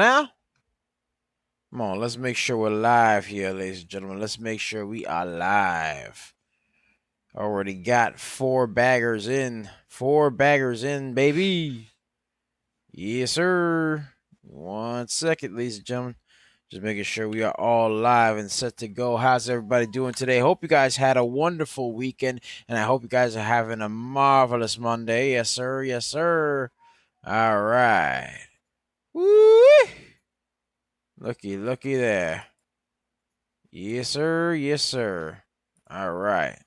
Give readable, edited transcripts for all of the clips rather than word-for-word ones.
on now. Come on, let's make sure we're live here, ladies and gentlemen. Let's make sure we are live. Already got 4 baggers in. 4 baggers in, baby. Yes, sir. 1 second, ladies and gentlemen. Just making sure we are all live and set to go. How's everybody doing today? Hope you guys had a wonderful weekend, and I hope you guys are having a marvelous Monday. Yes, sir. Yes, sir. All right. Woo! Looky there. Yes, sir. Yes, sir. All right.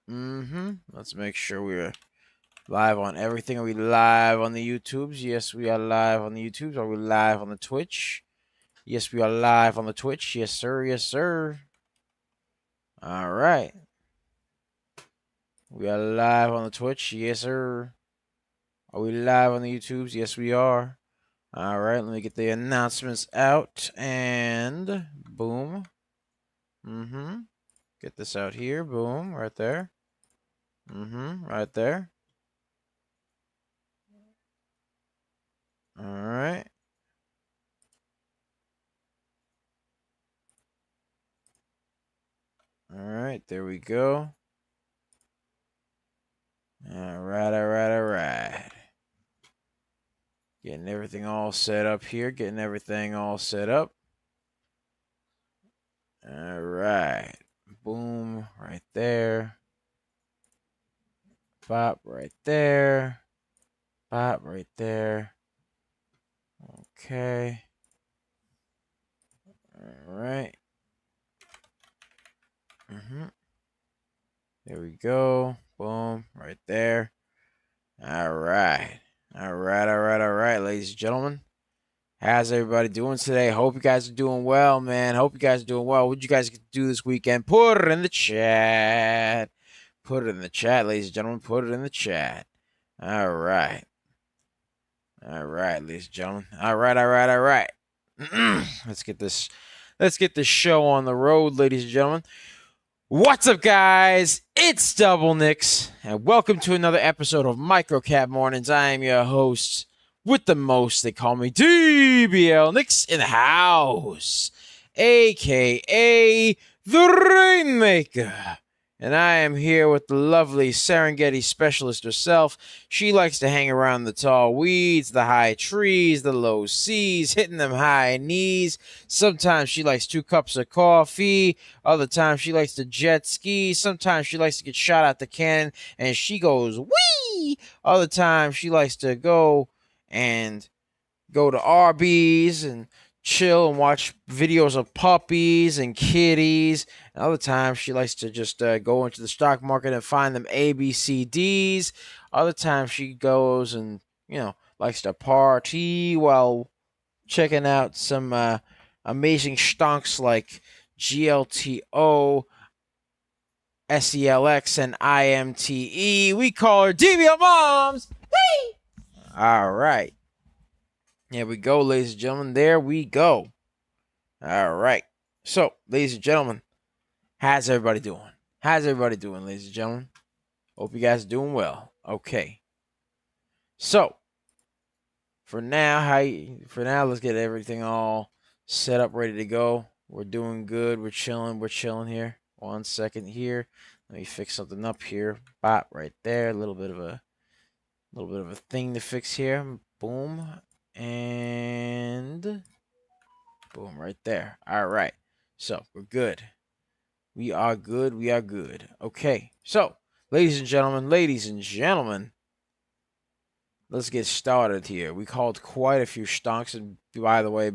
Let's make sure we're live on everything. Are we live on the YouTubes? Yes, we are live on the YouTubes. Are we live on the Twitch? Yes, we are live on the Twitch. Yes, sir. Yes, sir. All right. We are live on the Twitch. Yes, sir. Are we live on the YouTubes? Yes, we are. All right. Let me get the announcements out. And boom. Get this out here. Boom. Right there. Right there. All right. All right, there we go. All right. Getting everything all set up here. Getting everything all set up. All right. Boom, right there. Bop, right there. Bop, right there. Okay. All right. There we go. Boom, right there. All right. All right, ladies and gentlemen. How's everybody doing today? Hope you guys are doing well, man. Hope you guys are doing well. What did you guys get to do this weekend? Put it in the chat. Put it in the chat, ladies and gentlemen. Put it in the chat. All right. All right, ladies and gentlemen. All right. Let's get this show on the road, ladies and gentlemen. What's up, guys? It's Double Nicks, and welcome to another episode of Microcap Mornings. I am your host with the most. They call me DBL Nicks in the house, a.k.a. the Rainmaker. And I am here with the lovely Serengeti specialist herself. She likes to hang around the tall weeds, the high trees, the low seas, hitting them high knees. Sometimes she likes 2 cups of coffee. Other times she likes to jet ski. Sometimes she likes to get shot out the cannon and she goes, wee! Other times she likes to go to Arby's and chill and watch videos of puppies and kitties. And other times she likes to just go into the stock market and find them ABCDs. Other times she goes and, likes to party while checking out some amazing stonks like GLTO, SELX, and IMTE. We call her DBL Moms. Hey! All right. There we go, ladies and gentlemen. There we go. All right. So, ladies and gentlemen, how's everybody doing? How's everybody doing, ladies and gentlemen? Hope you guys are doing well. Okay. So, for now, let's get everything all set up, ready to go. We're doing good. We're chilling here. 1 second here. Let me fix something up here. Bop, right there. A little bit of a thing to fix here. Boom. And boom, right there. All right. So we're good. We are good. Okay. So, ladies and gentlemen, let's get started here. We called quite a few stonks. And by the way,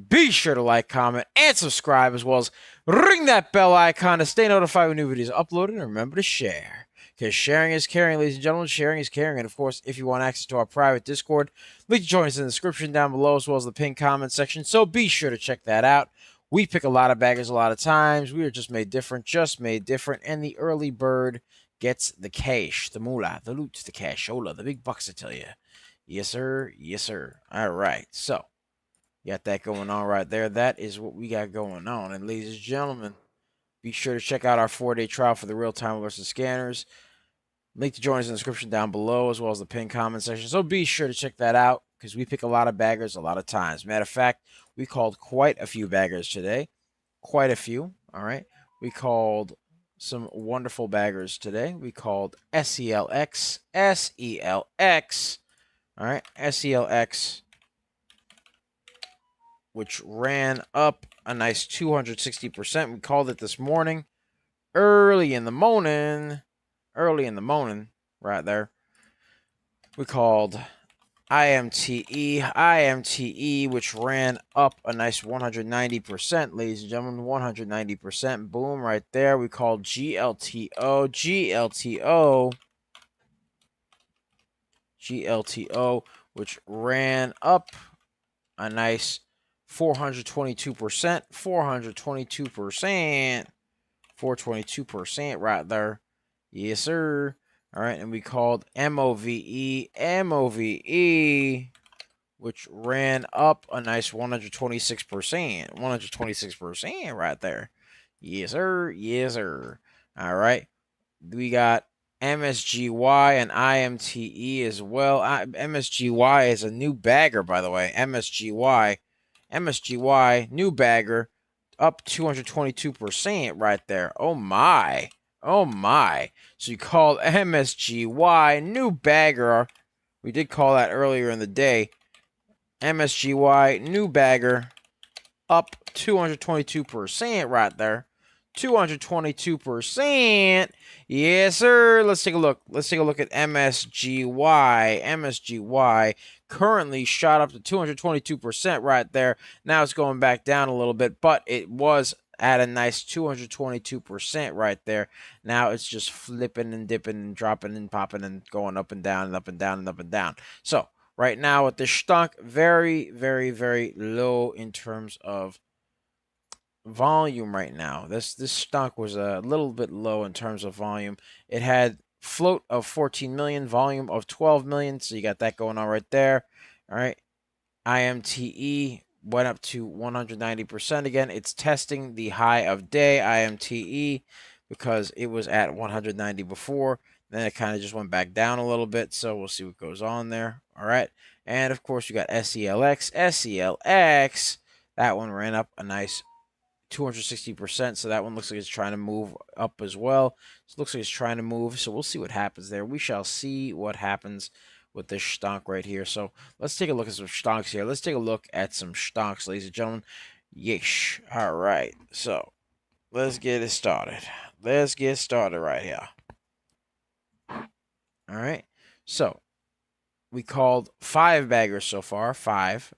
be sure to like, comment, and subscribe, as well as ring that bell icon to stay notified when new videos are uploaded. And remember to share, because sharing is caring, ladies and gentlemen. Sharing is caring. And, of course, if you want access to our private Discord, link to join us in the description down below, as well as the pinned comment section. So be sure to check that out. We pick a lot of baggers a lot of times. We are just made different. And the early bird gets the cash, the moolah, the loot, the cashola, the big bucks, I tell you. Yes, sir. Yes, sir. All right. So, got that going on right there. That is what we got going on. And, ladies and gentlemen, be sure to check out our 4-day trial for the real-time alerts and scanners. Link to join us in the description down below, as well as the pinned comment section. So be sure to check that out. because we pick a lot of baggers a lot of times. Matter of fact, we called quite a few baggers today. Quite a few. All right. We called some wonderful baggers today. We called SELX, SELX. All right. SELX, which ran up a nice 260%. We called it this morning. Early in the morning, right there, we called IMTE, which ran up a nice 190%, ladies and gentlemen, 190%. Boom, right there. We called GLTO, which ran up a nice 422%, 422% right there. Yes, sir. All right, and we called MOVE, which ran up a nice 126%, 126% right there. Yes, sir. Yes, sir. All right, we got MSGY and IMTE as well. MSGY is a new bagger, by the way. MSGY, new bagger, up 222% right there. Oh my. Oh my. So you called MSGY, new bagger. We did call that earlier in the day. MSGY, new bagger, up 222% right there. 222%. Yes, sir. Let's take a look. Let's take a look at MSGY. MSGY currently shot up to 222% right there. Now it's going back down a little bit, but it was at a nice 222% right there. Now it's just flipping and dipping and dropping and popping and going up and down and up and down and up and down. So right now with the stock, very, very, very low in terms of volume right now. This stock was a little bit low in terms of volume. It had float of 14 million, volume of 12 million. So you got that going on right there. All right. IMTE went up to 190% again. It's testing the high of day IMTE because it was at 190 before. Then it kind of just went back down a little bit. So we'll see what goes on there. All right. And of course, you got SELX. SELX, that one ran up a nice 260%. So that one looks like it's trying to move up as well. So it looks like it's trying to move. So we'll see what happens there. We shall see what happens with this stonk right here. So let's take a look at some stonks here. Let's take a look at some stonks, ladies and gentlemen. Yeesh. All right. So let's get it started. Let's get started right here. All right. So we called 5 baggers so far. 5.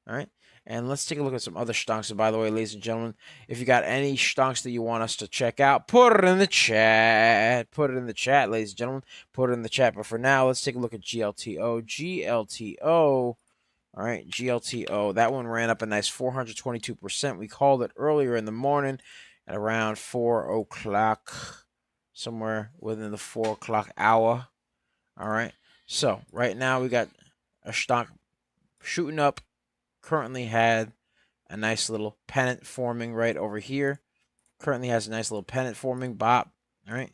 All right. And let's take a look at some other stonks. And by the way, ladies and gentlemen, if you got any stonks that you want us to check out, put it in the chat. Put it in the chat, ladies and gentlemen. Put it in the chat. But for now, let's take a look at GLTO. GLTO. All right, GLTO. That one ran up a nice 422%. We called it earlier in the morning at around 4 o'clock, somewhere within the 4 o'clock hour. All right. So right now we got a stock shooting up. Currently had a nice little pennant forming right over here. Currently has a nice little pennant forming. Bop. All right.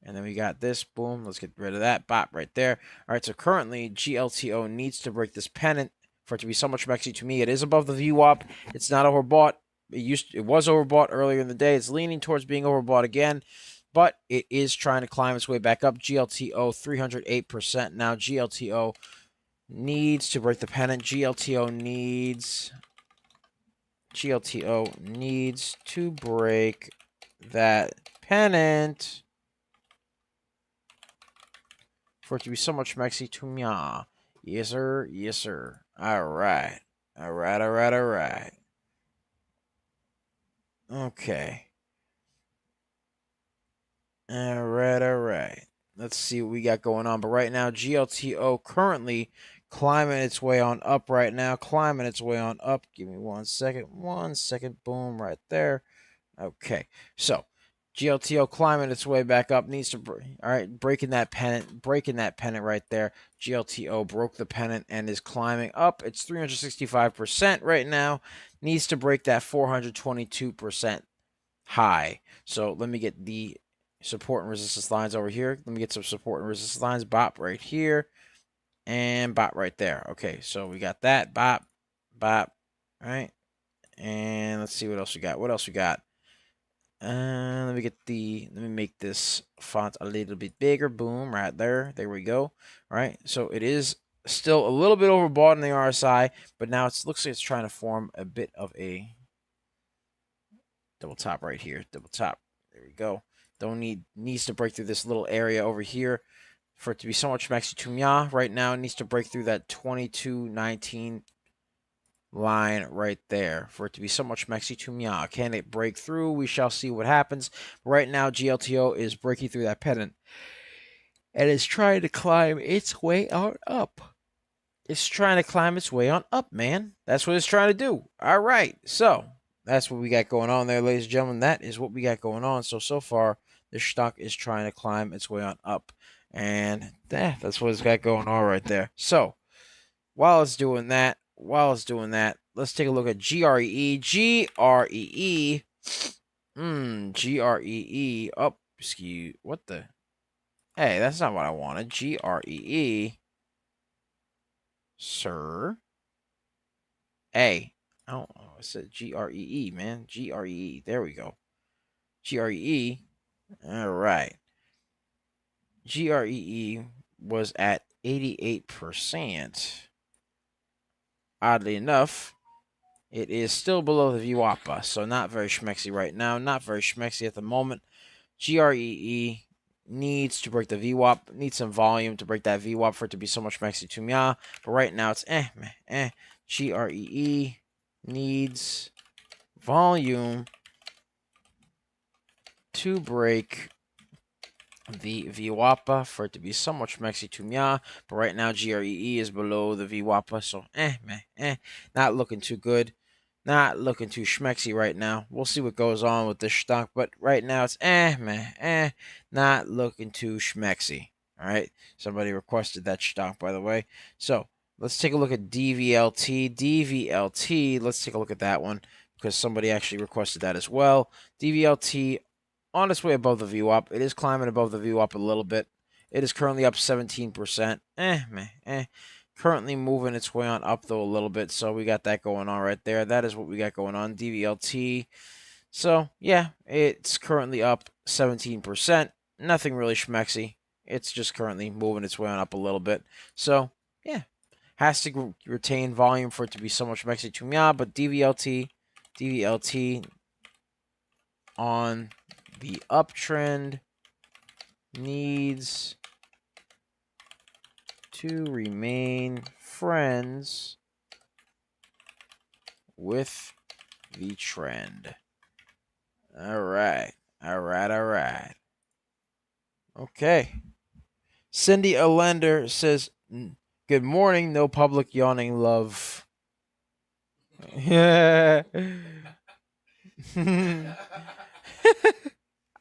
And then we got this. Boom. Let's get rid of that. Bop right there. All right. So currently GLTO needs to break this pennant for it to be so much mexy to me. It is above the VWAP. It's not overbought. It was overbought earlier in the day. It's leaning towards being overbought again, but it is trying to climb its way back up. GLTO 308% now. GLTO needs to break the pennant. GLTO needs to break that pennant for it to be so much mexy to me. Yes, sir. Yes, sir. All right. All right. All right. All right. Okay. All right. All right. Let's see what we got going on. But right now, GLTO currently climbing its way on up right now. Climbing its way on up. Give me 1 second. 1 second. Boom. Right there. Okay. So, GLTO climbing its way back up. Needs to, all right, breaking that pennant. Breaking that pennant right there. GLTO broke the pennant and is climbing up. It's 365% right now. Needs to break that 422% high. So, let me get the support and resistance lines over here. Let me get some support and resistance lines. Bop right here. and bop right there. Okay, so we got that, bop, bop, right? And let's see what else we got. What else we got? Let me make this font a little bit bigger. Boom, right there. There we go. All right, so it is still a little bit overbought in the RSI, but now it looks like it's trying to form a bit of a double top right here. Double top. There we go. Needs to break through this little area over here for it to be so much maxi tumya. Right now, it needs to break through that 22.19 line right there for it to be so much maxi tumya. Can it break through? We shall see what happens. Right now, GLTO is breaking through that pennant and is trying to climb its way on up. It's trying to climb its way on up, man. That's what it's trying to do. All right, so that's what we got going on there, ladies and gentlemen. That is what we got going on. So far, the stock is trying to climb its way on up. And that's what it's got going on right there. So while it's doing that, let's take a look at GREE. GREE. GREE. Oh, excuse. What the? Hey, that's not what I wanted. GREE. Sir. Hey. Oh, I said GREE, man. GREE. There we go. GREE. All right. GREE was at 88%. Oddly enough, it is still below the VWAPA, so not very schmexy right now. Not very schmexy at the moment. GREE needs to break the VWAP, needs some volume to break that VWAP for it to be so much maxi tumya. But right now it's GREE needs volume to break the VWAPA for it to be so much maxi tumya. But right now GREE is below the VWAPA, so not looking too good. Not looking too schmexy right now. We'll see what goes on with this stock, but right now it's not looking too schmexy. All right, somebody requested that stock, by the way. So let's take a look at DVLT. DVLT, let's take a look at that one because somebody actually requested that as well. DVLT on its way above the VWAP. It is climbing above the VWAP a little bit. It is currently up 17%. Currently moving its way on up, though, a little bit. So we got that going on right there. That is what we got going on. DVLT. So, yeah, it's currently up 17%. Nothing really schmexy. It's just currently moving its way on up a little bit. So, yeah, has to retain volume for it to be so much schmexy to me. But DVLT on the uptrend needs to remain friends with the trend. All right. Okay. Cindy Allender says, good morning, no public yawning, love. Yeah.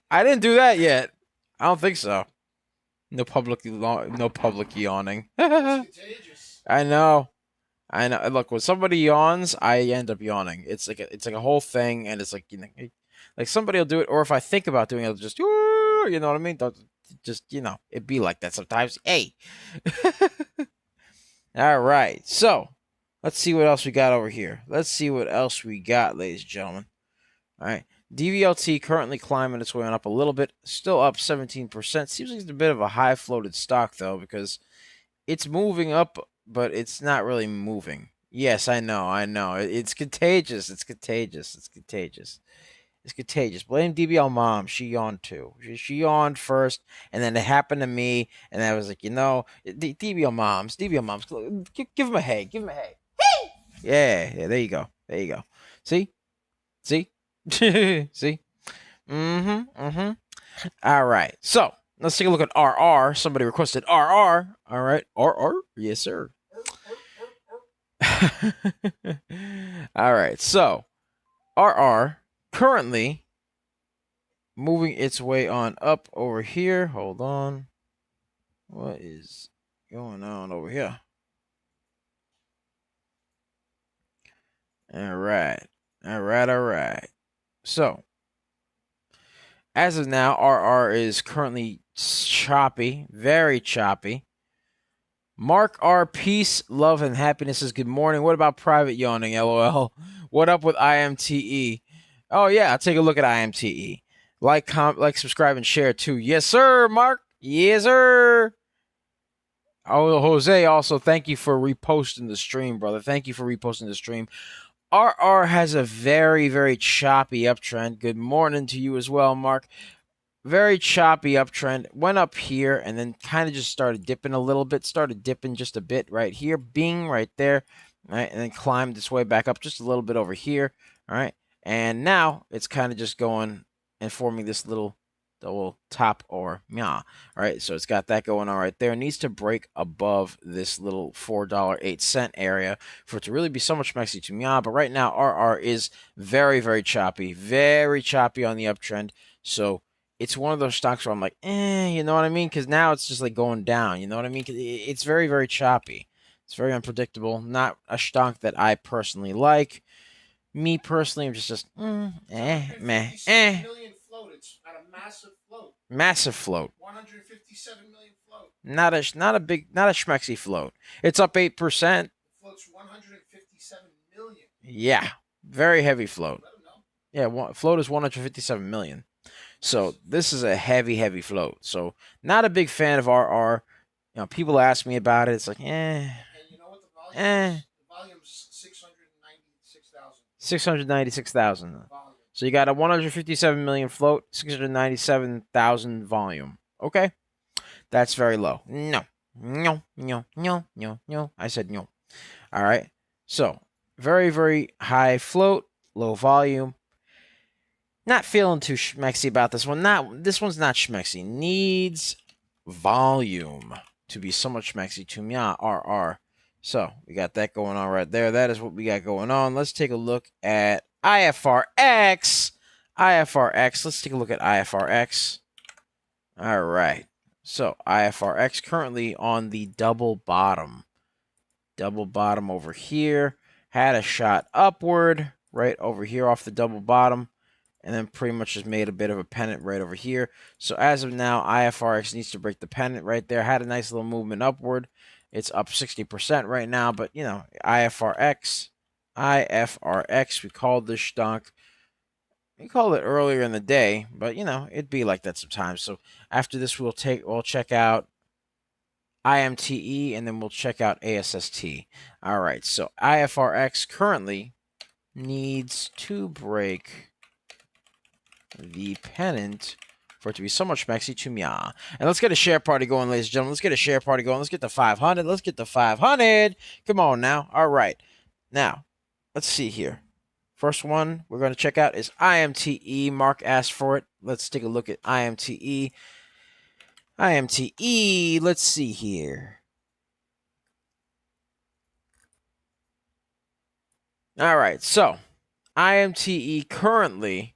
I didn't do that yet. I don't think so. No public yawning. I know. Look, when somebody yawns, I end up yawning. It's like a whole thing, and it's like, you know, like somebody will do it, or if I think about doing it, I'll just, you know what I mean? Just, you know, it be like that sometimes. Hey. All right. So let's see what else we got over here. Let's see what else we got, ladies and gentlemen. All right. DVLT currently climbing its way on up a little bit, still up 17%. Seems like it's a bit of a high floated stock, though, because it's moving up, but it's not really moving. Yes, I know. It's contagious. It's contagious. Blame DBL mom. She yawned too. She yawned first, and then it happened to me, and I was like, you know, DBL moms. Give him a hey. Hey! Yeah, there you go. See? See? All right. So let's take a look at RR. Somebody requested RR. All right. RR. Yes, sir. All right. So RR currently moving its way on up over here. Hold on. What is going on over here? All right. So as of now, RR is currently choppy, very choppy. Mark R. Peace, love, and happiness is good morning. What about private yawning? LOL. What up with IMTE? Oh yeah, I'll take a look at IMTE. Like, subscribe, and share too. Yes, sir, Mark. Yes, sir. Oh, Jose, also thank you for reposting the stream, brother. Thank you for reposting the stream. RR has a very, very choppy uptrend. Good morning to you as well, Mark. Very choppy uptrend. Went up here and then kind of just started dipping a little bit. Started dipping just a bit right here. Bing, right there. All right, and then climbed its way back up just a little bit over here. All right, and now it's kind of just going and forming this little double top or meow. All right, so it's got that going on right there. It needs to break above this little $4.08 area for it to really be so much mexy to meow. But right now, RR is very, very choppy on the uptrend. So it's one of those stocks where I'm like, you know what I mean? Because now it's just like going down, you know what I mean? 'Cause it's very, very choppy. It's very unpredictable. Not a stock that I personally like. Me personally, I'm just meh. Million float. It's got a massive float. Massive float. 157 million float. Not a schmexy float. It's up 8%. Float's 157 million. Yeah, very heavy float. Yeah, float is 157 million. So this is a heavy, heavy float. So not a big fan of RR. You know, people ask me about it. It's like, And you know what the volume is? The volume's 696,000. 696,000. So you got a 157 million float, 697,000 volume. Okay, that's very low. No. I said no. All right. So very, very high float, low volume. Not feeling too schmexy about this one. This one's not schmexy. Needs volume to be so much schmexy to me. RR. So we got that going on right there. That is what we got going on. Let's take a look at IFRX. Let's take a look at IFRX. All right. So IFRX currently on the double bottom. Double bottom over here. Had a shot upward right over here off the double bottom. And then pretty much just made a bit of a pennant right over here. So as of now, IFRX needs to break the pennant right there. Had a nice little movement upward. It's up 60% right now. But, you know, IFRX, we called this stock. We called it earlier in the day. But, you know, it'd be like that sometimes. So after this, we'll check out IMTE. And then we'll check out ASST. All right. So IFRX currently needs to break the pennant for it to be so much maxi to mia. And let's get a share party going, ladies and gentlemen. Let's get a share party going. Let's get the 500. Let's get the 500. Come on now. All right. Now, let's see here. First one we're going to check out is IMTE. Mark asked for it. Let's take a look at IMTE. IMTE. Let's see here. All right. So, IMTE currently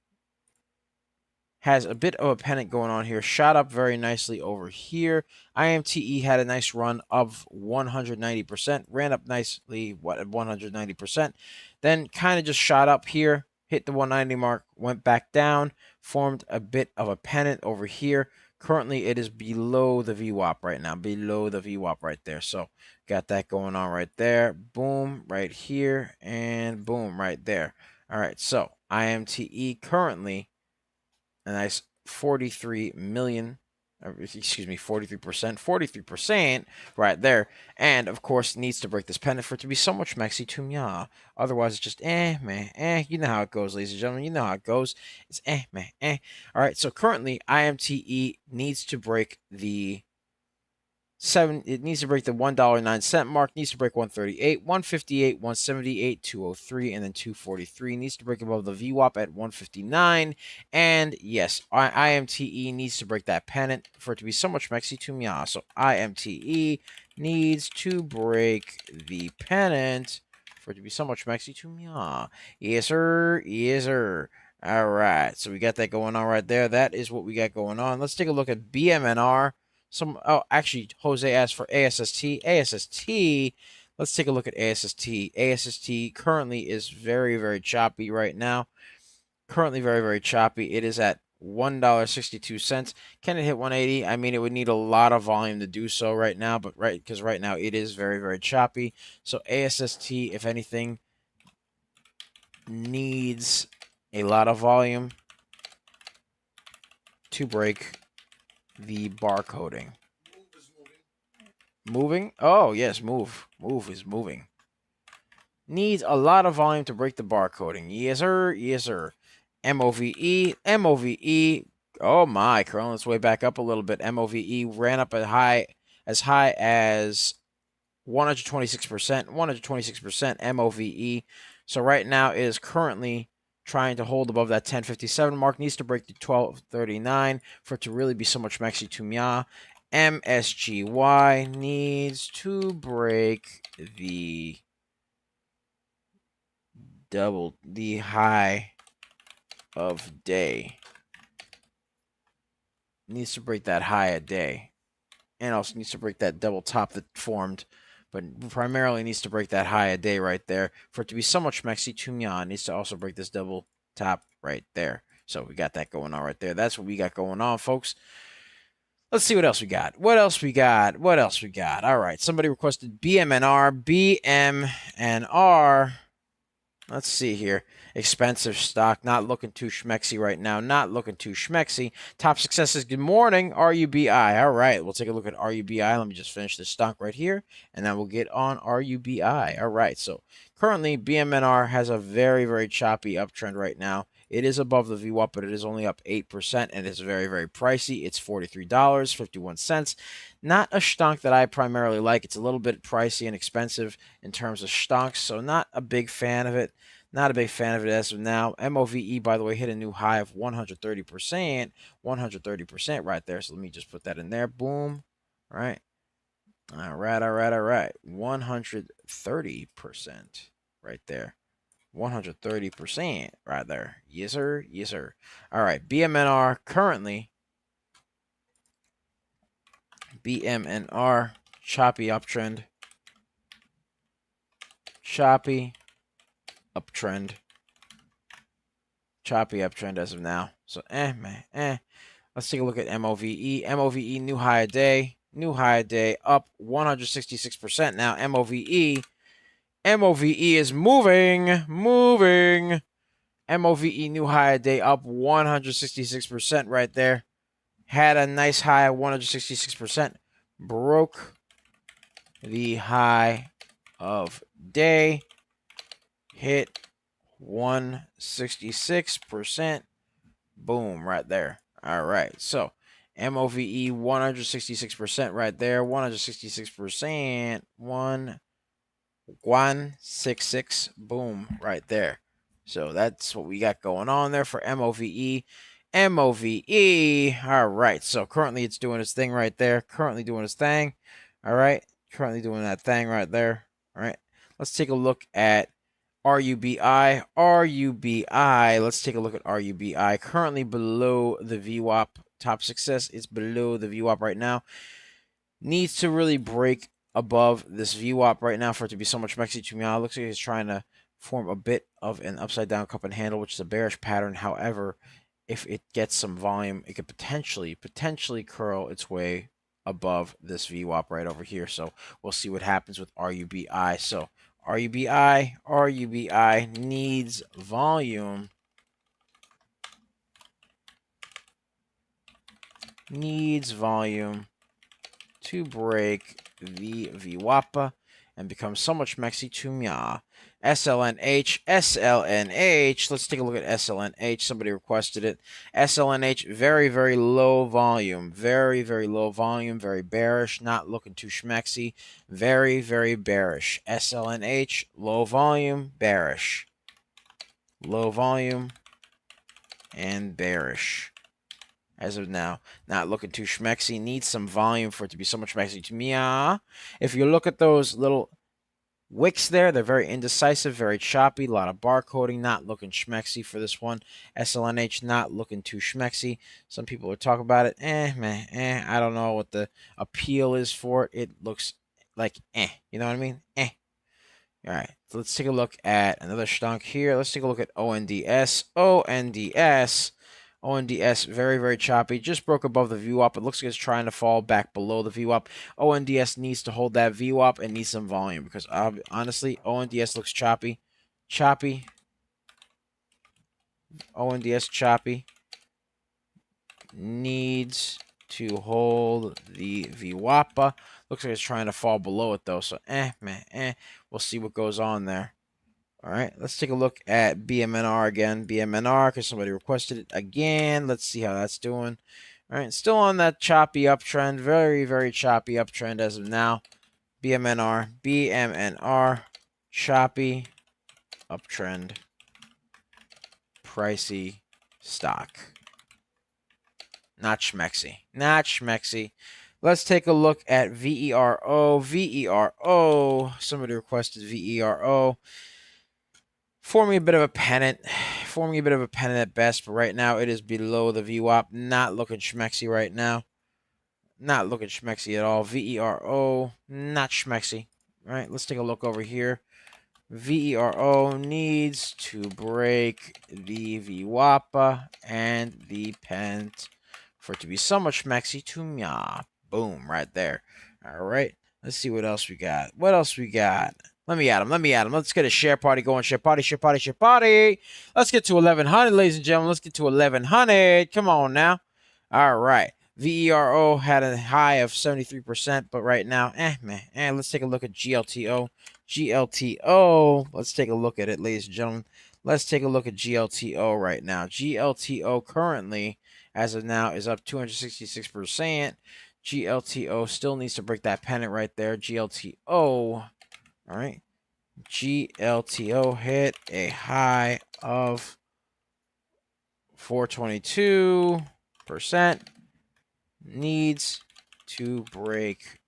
has a bit of a pennant going on here. Shot up very nicely over here. IMTE had a nice run of 190%. Ran up nicely, at 190%. Then kind of just shot up here. Hit the 190 mark. Went back down. Formed a bit of a pennant over here. Currently, it is below the VWAP right now. Below the VWAP right there. So, got that going on right there. Boom, right here. And boom, right there. All right, so IMTE currently a nice 43 million, excuse me, 43% right there. And of course, needs to break this pennant for it to be so much maxi to mya. Otherwise, it's just man. You know how it goes, ladies and gentlemen. You know how it goes. It's man. All right, so currently, IMTE needs to break the it needs to break the $1.09 mark, needs to break 138, 158, 178, 203, and then 243. Needs to break above the VWAP at 159. And yes, IMTE needs to break that pennant for it to be so much maxi to mia. So IMTE needs to break the pennant for it to be so much maxi to mia. Yes, sir. Yes, sir. All right. So we got that going on right there. That is what we got going on. Let's take a look at BMNR. Actually, Jose asked for ASST. ASST, let's take a look at ASST. ASST currently is very, very choppy right now. Currently very, very choppy. It is at $1.62. Can it hit 180? I mean, it would need a lot of volume to do so right now, but because right now it is very, very choppy. So ASST, if anything, needs a lot of volume to break the barcoding. Move is moving. Moving? Oh, yes, move. Move is moving. Needs a lot of volume to break the barcoding. Yes, sir. Yes, sir. MOVE. MOVE. Oh, my. Curling its way back up a little bit. MOVE ran up as high as 126%. 126% MOVE. So right now it is currently trying to hold above that 1057 mark. Needs to break the 1239 for it to really be so much Mexi to Mia. MSGY needs to break the high of day. Needs to break that high of day. And also needs to break that double top that formed. But primarily needs to break that high of day right there. For it to be so much Mexi to Mia, needs to also break this double top right there. So we got that going on right there. That's what we got going on, folks. Let's see what else we got. What else we got? All right. Somebody requested BMNR. BMNR. Let's see here. Expensive stock. Not looking too schmexy right now. Not looking too schmexy. Top successes. Good morning. RUBI. All right. We'll take a look at RUBI. Let me just finish this stock right here. And then we'll get on RUBI. All right. So currently BMNR has a very, very choppy uptrend right now. It is above the VWAP, but it is only up 8%, and it's very, very pricey. It's $43.51. Not a stonk that I primarily like. It's a little bit pricey and expensive in terms of stonks, so not a big fan of it. Not a big fan of it as of now. MOVE, by the way, hit a new high of 130%. 130% right there. So let me just put that in there. Boom. All right. All right. 130% right there. 130% right there. Yes, sir. Yes, sir. All right. BMNR currently. BMNR. Choppy uptrend. Choppy uptrend. Choppy uptrend as of now. So, man, Let's take a look at MOVE. MOVE, new high a day. New high a day. Up 166% now. MOVE. MOVE is moving. Moving. MOVE new high a day up 166% right there. Had a nice high of 166%. Broke the high of day. Hit 166%. Boom, right there. All right. So MOVE 166% right there. 166%. 166. Boom, right there. So that's what we got going on there for MOVE. MOVE. All right. So currently it's doing its thing right there. Currently doing its thing. All right. Currently doing that thing right there. All right. Let's take a look at RUBI. RUBI. Let's take a look at RUBI. Currently below the VWAP. Top success is below the VWAP right now. Needs to really break above this VWAP right now for it to be so much Mexi to me. It looks like he's trying to form a bit of an upside down cup and handle, which is a bearish pattern. However, if it gets some volume, it could potentially curl its way above this VWAP right over here. So we'll see what happens with RUBI. So RUBI needs volume. Needs volume to break the VWAP and become so much Mexi to Mia. SLNH. Let's take a look at SLNH. Somebody requested it. SLNH, very, very low volume. Very, very low volume. Very bearish. Not looking too schmexy. Very, very bearish. SLNH, low volume, bearish. Low volume and bearish. As of now, not looking too schmexy. Needs some volume for it to be so much Mexi to Mia. If you look at those little wicks there, they're very indecisive, very choppy, a lot of barcoding, not looking schmexy for this one. SLNH, not looking too schmexy. Some people would talk about it. I don't know what the appeal is for it. It looks like you know what I mean? All right, so let's take a look at another stonk here. Let's take a look at ONDS. ONDS. ONDS, very, very choppy. Just broke above the VWAP. It looks like it's trying to fall back below the VWAP. ONDS needs to hold that VWAP and needs some volume because honestly, ONDS looks choppy. Choppy. ONDS choppy. Needs to hold the VWAP. Looks like it's trying to fall below it though. So, we'll see what goes on there. All right, let's take a look at BMNR again. BMNR, because somebody requested it again. Let's see how that's doing. All right, still on that choppy uptrend. Very, very choppy uptrend as of now. BMNR, choppy uptrend, pricey stock. Not schmexy. Not schmexy. Let's take a look at VERO. VERO, somebody requested VERO. Forming a bit of a pennant. Forming a bit of a pennant at best, but right now it is below the VWAP. Not looking schmexy right now. Not looking schmexy at all. VERO, not schmexy. All right, let's take a look over here. VERO needs to break the VWAP and the pennant for it to be somewhat schmexy to meow. Boom, right there. All right, let's see what else we got. What else we got? Let me at him. Let me at him. Let's get a share party going. Share party, share party, share party. Let's get to 1,100, ladies and gentlemen. Let's get to 1,100. Come on now. All right. VERO had a high of 73%, but right now, let's take a look at GLTO. GLTO. Let's take a look at it, ladies and gentlemen. Let's take a look at GLTO right now. GLTO currently, as of now, is up 266%. GLTO still needs to break that pennant right there. GLTO. All right. GLTO hit a high of 422%. Needs to break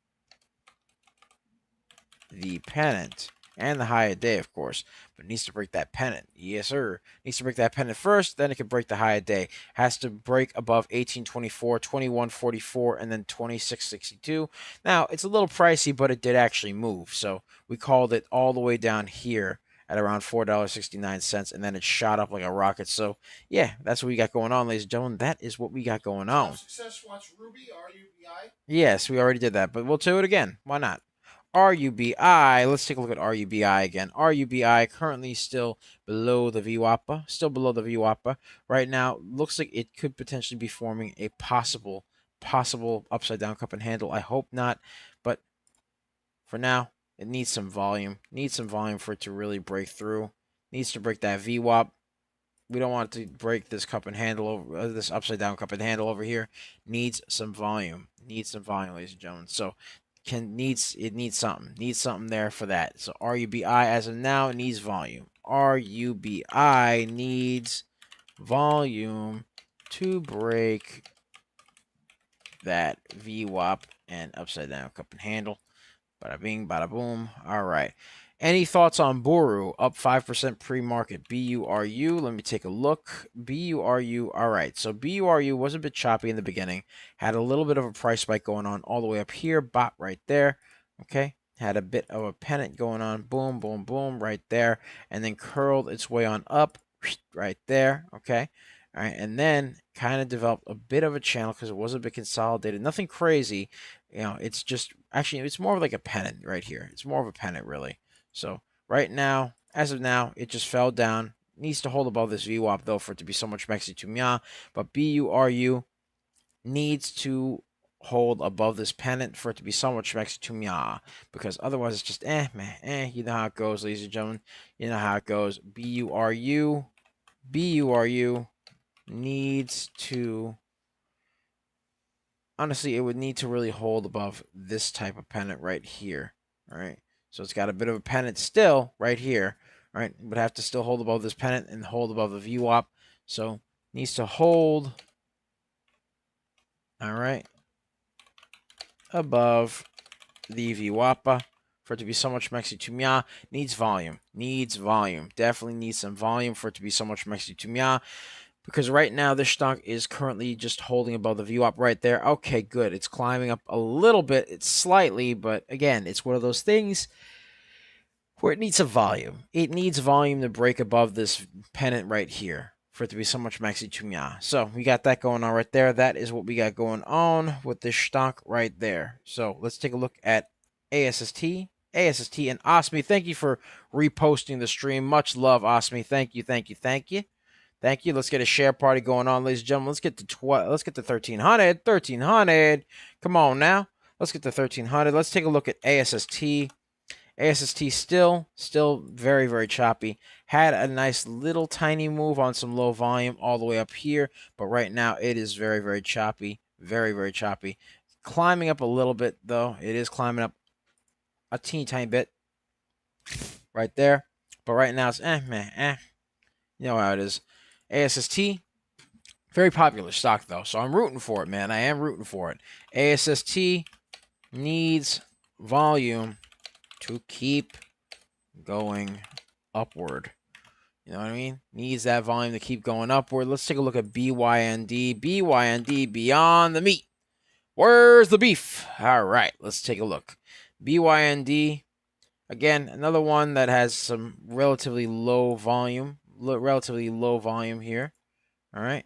the pennant and the high a day, of course, but needs to break that pennant. Yes, sir. Needs to break that pennant first, then it can break the high a day. Has to break above 1824, 2144, and then 2662. Now, it's a little pricey, but it did actually move. So we called it all the way down here at around $4.69, and then it shot up like a rocket. So, yeah, that's what we got going on, ladies and gentlemen. That is what we got going on. Success wants Ruby, RUBI. Yes, we already did that, but we'll do it again. Why not? RUBI, let's take a look at RUBI again. RUBI currently still below the VWAP, still below the VWAP. Right now, looks like it could potentially be forming a possible upside down cup and handle. I hope not, but for now, it needs some volume. Needs some volume for it to really break through. Needs to break that VWAP. We don't want it to break this cup and handle over this upside down cup and handle over here. Needs some volume. Needs some volume, ladies and gentlemen. So needs something there for that. So RUBI as of now needs volume. RUBI needs volume to break that VWAP and upside down cup and handle. Bada bing, bada boom. All right. Any thoughts on Boru? Up 5% pre-market. BURU. Let me take a look. BURU. All right. So BURU was a bit choppy in the beginning. Had a little bit of a price spike going on all the way up here. Bot right there. Okay. Had a bit of a pennant going on. Boom, boom, boom. Right there. And then curled its way on up. Right there. Okay. All right. And then kind of developed a bit of a channel because it was a bit consolidated. Nothing crazy. You know, it's just actually it's more of like a pennant right here. It's more of a pennant really. So right now, as of now, it just fell down. Needs to hold above this VWAP though for it to be so much Mexi to Mia. But BURU needs to hold above this pennant for it to be so much Mexi to Mia. Because otherwise it's just you know how it goes, ladies and gentlemen. You know how it goes. BURU needs to, honestly, it would need to really hold above this type of pennant right here. All right. So it's got a bit of a pennant still right here. All right. But have to still hold above this pennant and hold above the VWAP. So needs to hold. All right. Above the VWAP for it to be so much Mexi to Mia. Needs volume. Needs volume. Definitely needs some volume for it to be so much Mexi to Mia. Because right now, this stock is currently just holding above the VWAP right there. Okay, good. It's climbing up a little bit. It's slightly, but again, it's one of those things where it needs some volume. It needs volume to break above this pennant right here for it to be so much maxi tumia. So we got that going on right there. That is what we got going on with this stock right there. So let's take a look at ASST. ASST and Osmi, thank you for reposting the stream. Much love, Osmi. Thank you, thank you, thank you. Thank you. Let's get a share party going on, ladies and gentlemen. Let's get to 1300. 1300. Come on now. Let's get to 1300. Let's take a look at ASST. ASST still very, very choppy. Had a nice little tiny move on some low volume all the way up here, but right now it is very, very choppy. Very, very choppy. Climbing up a little bit, though. It is climbing up a teeny tiny bit right there. But right now it's You know how it is. ASST, very popular stock, though, so I'm rooting for it, man. I am rooting for it. ASST needs volume to keep going upward. You know what I mean? Needs that volume to keep going upward. Let's take a look at BYND. BYND, beyond the meat. Where's the beef? All right, let's take a look. BYND, again, another one that has some relatively low volume. Here. All right.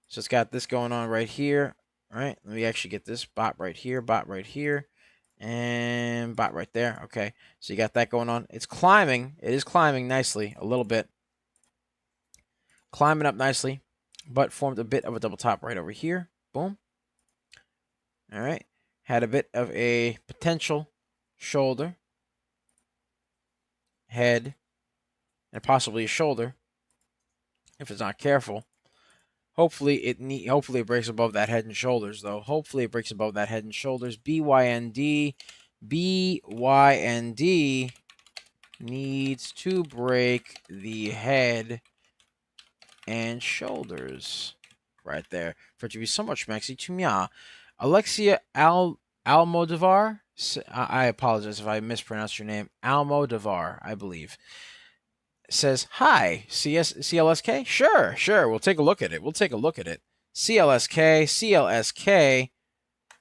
So it's got this going on right here. All right. Let me actually get this bot right here, and bot right there. Okay. So you got that going on. It's climbing. It is climbing nicely a little bit. Climbing up nicely, but formed a bit of a double top right over here. Boom. All right. Had a bit of a potential shoulder, head, and possibly a shoulder if it's not careful. Hopefully it breaks above that head and shoulders, though. Hopefully it breaks above that head and shoulders. BYND needs to break the head and shoulders right there for it to be so much maxi tumia. Alexia Almodovar. I apologize if I mispronounced your name. Almodovar, I believe. Says, hi, CLSK? Sure. We'll take a look at it. CLSK.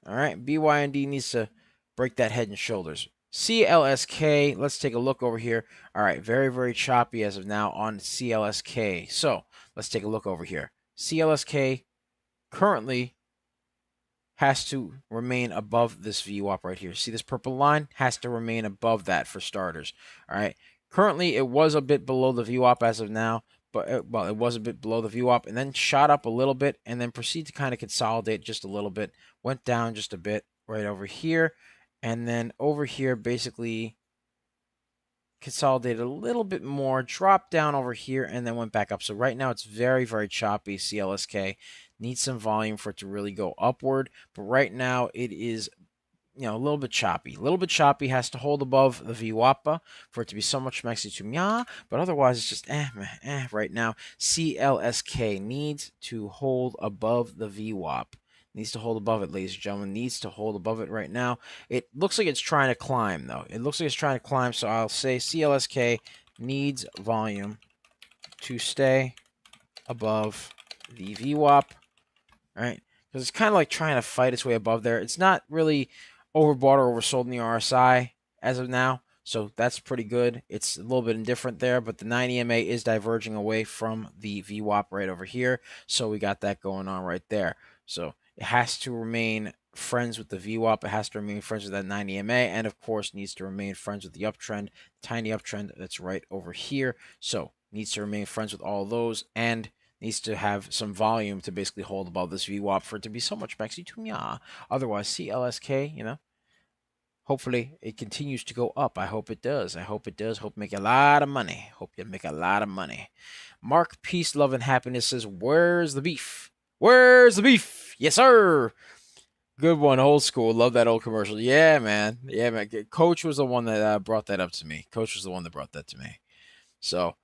All right, BYND needs to break that head and shoulders. CLSK, let's take a look over here. All right, very, very choppy as of now on CLSK. So let's take a look over here. CLSK currently has to remain above this VWAP right here. See this purple line? Has to remain above that for starters. All right. Currently, it was a bit below the VWAP as of now, but it was a bit below the VWAP and then shot up a little bit and then proceeded to kind of consolidate just a little bit. Went down just a bit right over here, and then over here basically consolidated a little bit more, dropped down over here, and then went back up. So right now it's very, very choppy. CLSK needs some volume for it to really go upward, but right now it is a little bit choppy. Has to hold above the VWAP for it to be so much maxi tumia, but otherwise it's just right now. CLSK needs to hold above the VWAP. Needs to hold above it, ladies and gentlemen. Needs to hold above it right now. It looks like it's trying to climb, though. So I'll say CLSK needs volume to stay above the VWAP, right? Because it's kind of like trying to fight its way above there. It's not really overbought or oversold in the RSI as of now, so that's pretty good. It's a little bit indifferent there, but the 9 EMA is diverging away from the VWAP right over here, so we got that going on right there. So it has to remain friends with the VWAP. It has to remain friends with that 9 EMA, and of course needs to remain friends with the uptrend, tiny uptrend that's right over here. So needs to remain friends with all those, and needs to have some volume to basically hold above this VWAP for it to be so much maxi tumia. Otherwise, CLSK, hopefully it continues to go up. I hope it does. Hope you make a lot of money. Mark, peace, love, and happiness says, where's the beef? Yes, sir. Good one, old school. Love that old commercial. Yeah, man. Coach was the one that brought that up to me. So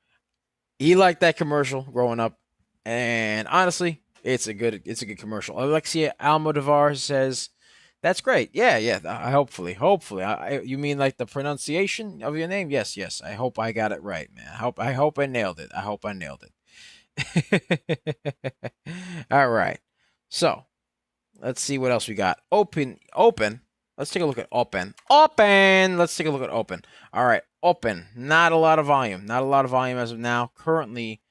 he liked that commercial growing up. And honestly, it's a good commercial. Alexia Almodovar says, that's great. Yeah. Hopefully. You mean like the pronunciation of your name? Yes. I hope I got it right, man. I hope I nailed it. All right. So let's see what else we got. Open. Let's take a look at open. Let's take a look at open. All right. Open. Not a lot of volume as of now. Currently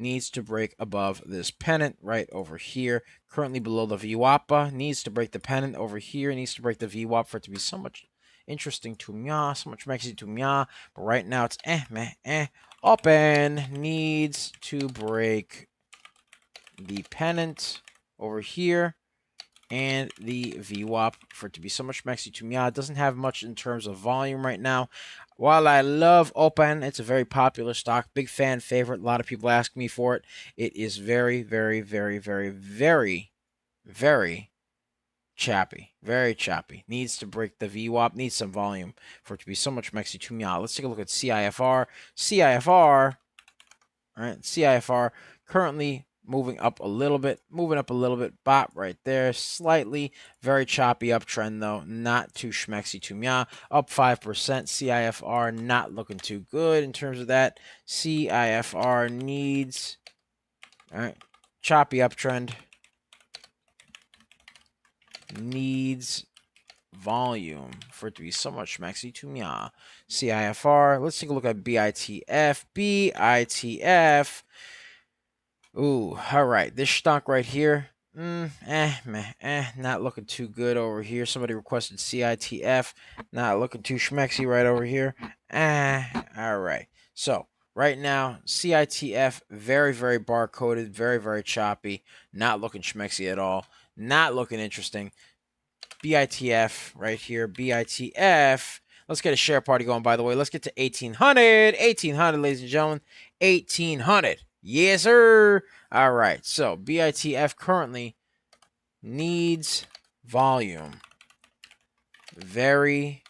needs to break above this pennant right over here, currently below the VWAP, needs to break the pennant over here, needs to break the VWAP for it to be so much interesting to me, so much maxi to me, but right now it's open, needs to break the pennant over here and the VWAP for it to be so much maxi to me. It doesn't have much in terms of volume right now. While I love Open, it's a very popular stock, big fan favorite. A lot of people ask me for it. It is very, very, very, very, very, very choppy. Very choppy. Needs to break the VWAP, needs some volume for it to be so much maxi to me. Let's take a look at CIFR. CIFR, all right, CIFR currently moving up a little bit, bop right there, slightly, very choppy uptrend though, not too schmexy to mya, up 5%, CIFR not looking too good in terms of that, CIFR needs, all right, choppy uptrend, needs volume for it to be so much schmexy to mya, CIFR, let's take a look at BITF, Ooh, all right. This stock right here, not looking too good over here. Somebody requested CITF, not looking too schmexy right over here. All right. So right now, CITF, very, very bar-coded, very, very choppy, not looking schmexy at all, not looking interesting. BITF right here, BITF. Let's get a share party going, by the way. Let's get to 1,800. 1,800, ladies and gentlemen. 1,800. Yes, sir. All right. So, BITF currently needs volume. Very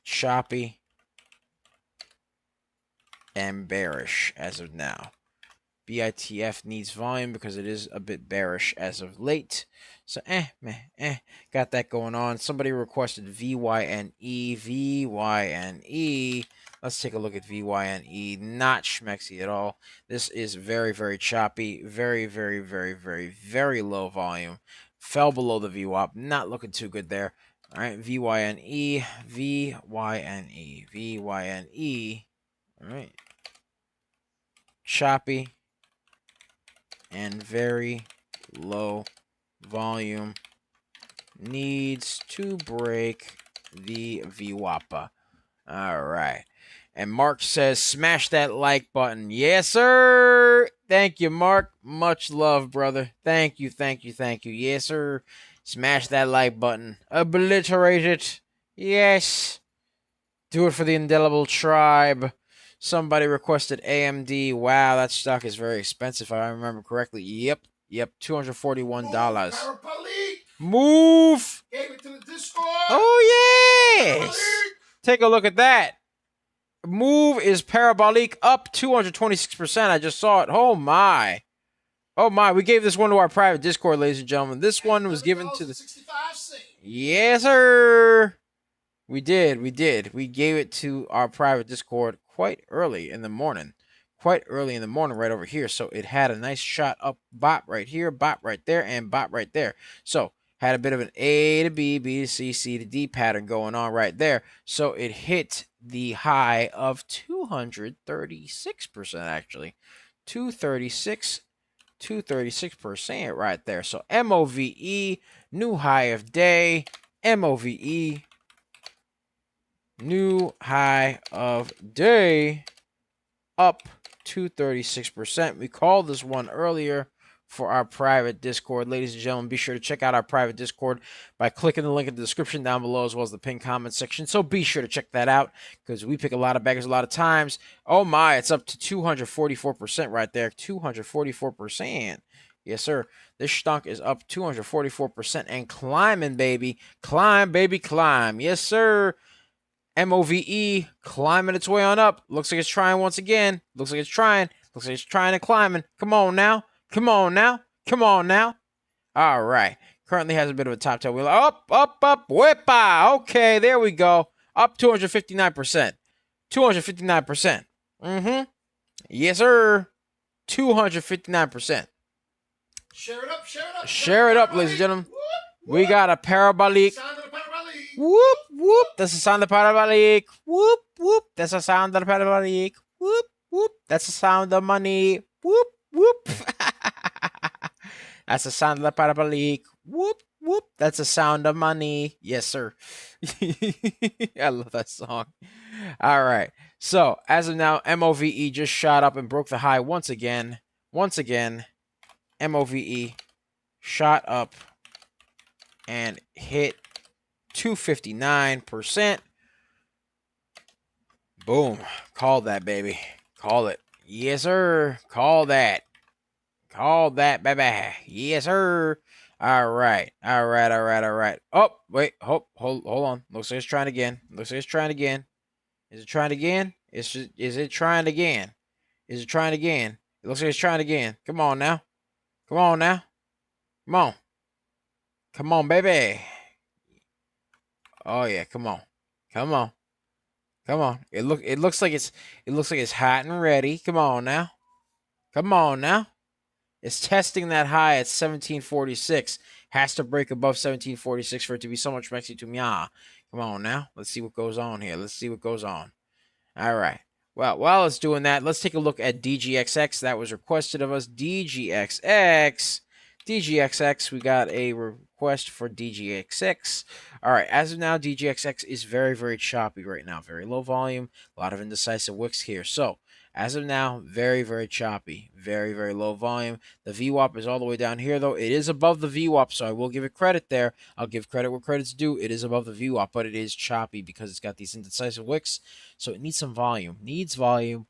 choppy and bearish as of now. BITF needs volume because it is a bit bearish as of late. So, got that going on. Somebody requested VYNE. VYNE. Let's take a look at VYNE. Not schmexy at all. This is very, very choppy. Very, very, very, very, very low volume. Fell below the VWAP. Not looking too good there. All right, VYNE. VYNE. VYNE. All right. Choppy and very low volume, needs to break the VWAP. All right. And Mark says, smash that like button. Yes, sir. Thank you, Mark. Much love, brother. Thank you, thank you, thank you. Yes, sir. Smash that like button. Obliterate it. Yes. Do it for the indelible tribe. Somebody requested AMD. Wow, that stock is very expensive, if I remember correctly. Yep, $241. Move. Gave it to the Discord. Oh, yes. Take a look at that. Move is parabolic, up 226%. I just saw it. Oh, my. Oh, my. We gave this one to our private Discord, ladies and gentlemen. This one was given to the... 65 cents. Yes, sir. We did. We gave it to our private Discord quite early in the morning. Right over here. So it had a nice shot up, bop right here, bop right there, and bop right there. So had a bit of an A to B, B to C, C to D pattern going on right there. So it hit the high of 236%, actually. 236% right there. So MOVE, new high of day. MOVE, new high of day, up 236%. We called this one earlier for our private Discord. Ladies and gentlemen, be sure to check out our private Discord by clicking the link in the description down below, as well as the pinned comment section. So be sure to check that out, because we pick a lot of baggers a lot of times. Oh my, it's up to 244% right there. 244%. Yes, sir. This stock is up 244% and climbing, baby. Climb, baby, climb. Yes, sir. MOVE climbing its way on up. Looks like it's trying once again. Looks like it's trying and climbing. Come on now. All right. Currently has a bit of a top tail wheel. Up, whippa. Okay, there we go. Up 259%. 259%. Yes, sir. 259%. Share it up, ladies and gentlemen. We got a parabolic. Whoop, whoop. That's the sound of the parabolic. Whoop, whoop. That's the sound of the parabolic. Whoop, whoop. That's the sound of money. Whoop, whoop. Whoop. That's the sound of the parabolic. Whoop, whoop. That's the sound of money. Yes, sir. I love that song. All right. So, as of now, MOVE just shot up and broke the high once again. Once again, MOVE shot up and hit 259%. Boom. Call that, baby. Call it. Yes, sir. Call that. Call that, baby. Yes, sir. All right. All right. All right. All right. Oh, wait. Hold on. Looks like it's trying again. Looks like it's trying again. Is it trying again? Is it trying again? Is it trying again? It looks like it's trying again. Come on now. Come on now. Come on. Come on, baby. Oh yeah, come on. Come on. Come on. It looks like it's hot and ready. Come on now. Come on now. It's testing that high at 1746. Has to break above 1746 for it to be so much Mexi to Mia. Come on now. Let's see what goes on here. Let's see what goes on. All right. Well, while it's doing that, let's take a look at DGXX. That was requested of us. DGXX. DGXX, we got a request for DGXX. All right, as of now, DGXX is very, very choppy right now. Very low volume, a lot of indecisive wicks here. So, as of now, very, very choppy. Very, very low volume. The VWAP is all the way down here, though. It is above the VWAP, so I will give it credit there. I'll give credit where credit's due. It is above the VWAP, but it is choppy because it's got these indecisive wicks. So it needs some volume. Needs volume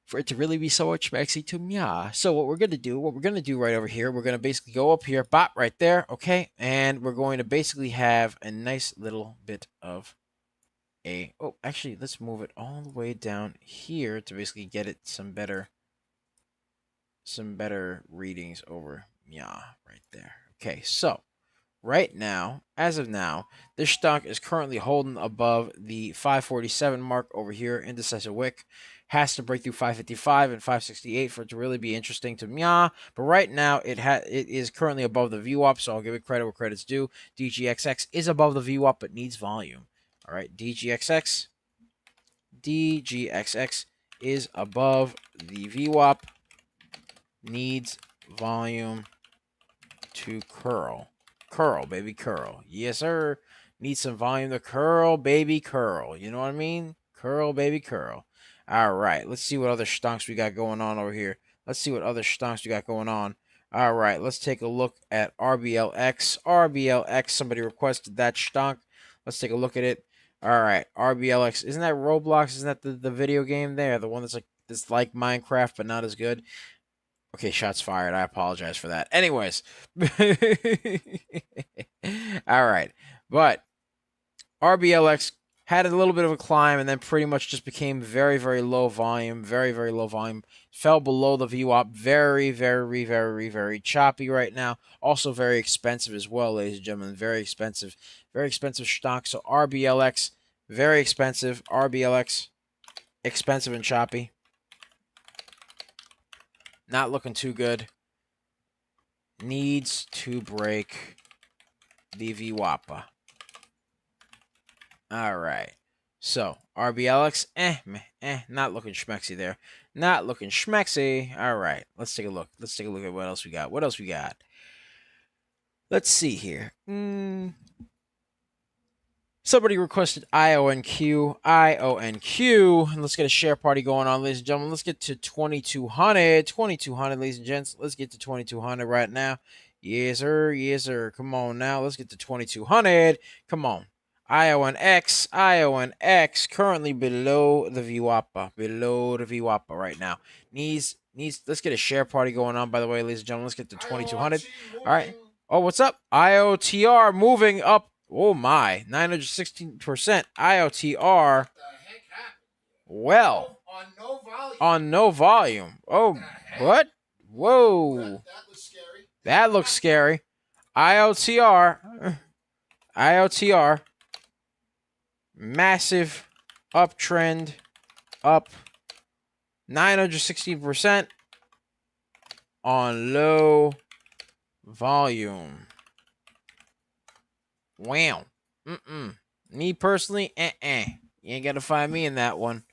for it to really be so much Mexi to Mia. So what we're going to do right over here, we're going to basically go up here, bop right there, okay? And we're going to basically have a nice little bit of oh, actually, let's move it all the way down here to basically get it some better readings over Mia right there. Okay, so right now, as of now, this stock is currently holding above the 547 mark over here, indecisive wick. Has to break through 555 and 568 for it to really be interesting to Mia. But right now, it is currently above the VWAP, so I'll give it credit where credit's due. DGXX is above the VWAP, but needs volume. All right, DGXX is above the VWAP, needs volume to curl. Curl, baby, curl. Yes, sir. Need some volume to curl, baby, curl. You know what I mean? Curl, baby, curl. All right, let's see what other stonks we got going on over here. Let's see what other stonks we got going on. All right, let's take a look at RBLX. RBLX, somebody requested that stonk. Let's take a look at it. All right, RBLX. Isn't that Roblox? Isn't that the video game there? The one that's like Minecraft, but not as good? Okay, shots fired. I apologize for that. Anyways. All right. But RBLX had a little bit of a climb and then pretty much just became very, very low volume. Very, very low volume. Fell below the VWAP. Very, very, very, very choppy right now. Also very expensive as well, ladies and gentlemen. Very expensive. Very expensive stock. So RBLX, very expensive. RBLX, expensive and choppy. Not looking too good. Needs to break the VWAP. All right. So, RBLX, not looking schmexy there. Not looking schmexy. All right. Let's take a look. Let's take a look at what else we got. What else we got? Let's see here. Somebody requested IONQ. IONQ. And let's get a share party going on, ladies and gentlemen. Let's get to 2200. 2200, ladies and gents. Let's get to 2200 right now. Yes, sir. Yes, sir. Come on now. Let's get to 2200. Come on. IONX. IONX. Currently below the VWAP. Below the VWAP right now. Needs. Let's get a share party going on, by the way, ladies and gentlemen. Let's get to 2200. All right. Oh, what's up? IOTR moving up. Oh my, 916% IOTR. Well, on no volume. Oh, what? Whoa. That looks scary. That looks scary. IOTR. IOTR. Massive uptrend. Up 916% on low volume. Wow. Me personally, You ain't gonna find me in that one.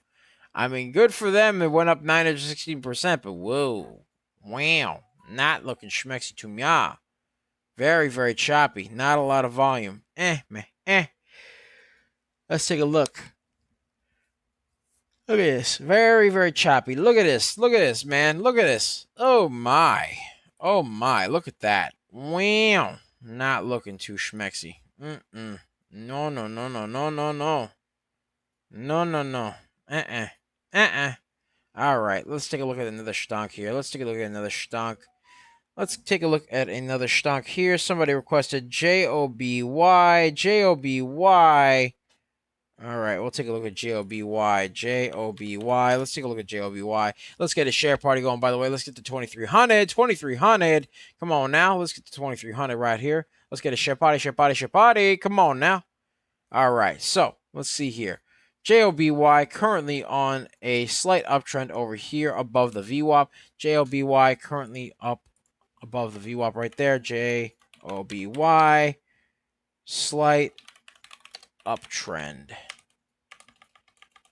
I mean, good for them. It went up 916%, but whoa. Wow. Not looking schmexy to me. Very, very choppy. Not a lot of volume. Man. Let's take a look. Look at this. Very, very choppy. Look at this. Look at this, man. Look at this. Oh, my. Oh, my. Look at that. Wow. Not looking too schmexy. No. No, no, no, no, no, no. No, no, no. All right. Let's take a look at another stonk here. Let's take a look at another stonk. Let's take a look at another stonk here. Somebody requested JOBY. JOBY. All right, we'll take a look at JOBY. JOBY. Let's take a look at JOBY. Let's get a share party going, by the way. Let's get to 2,300. 2,300. Come on now. Let's get to 2,300 right here. Let's get a share party, share party, share party. Come on now. All right, so let's see here. JOBY currently on a slight uptrend over here above the VWAP. JOBY currently up above the VWAP right there. JOBY. Slight uptrend.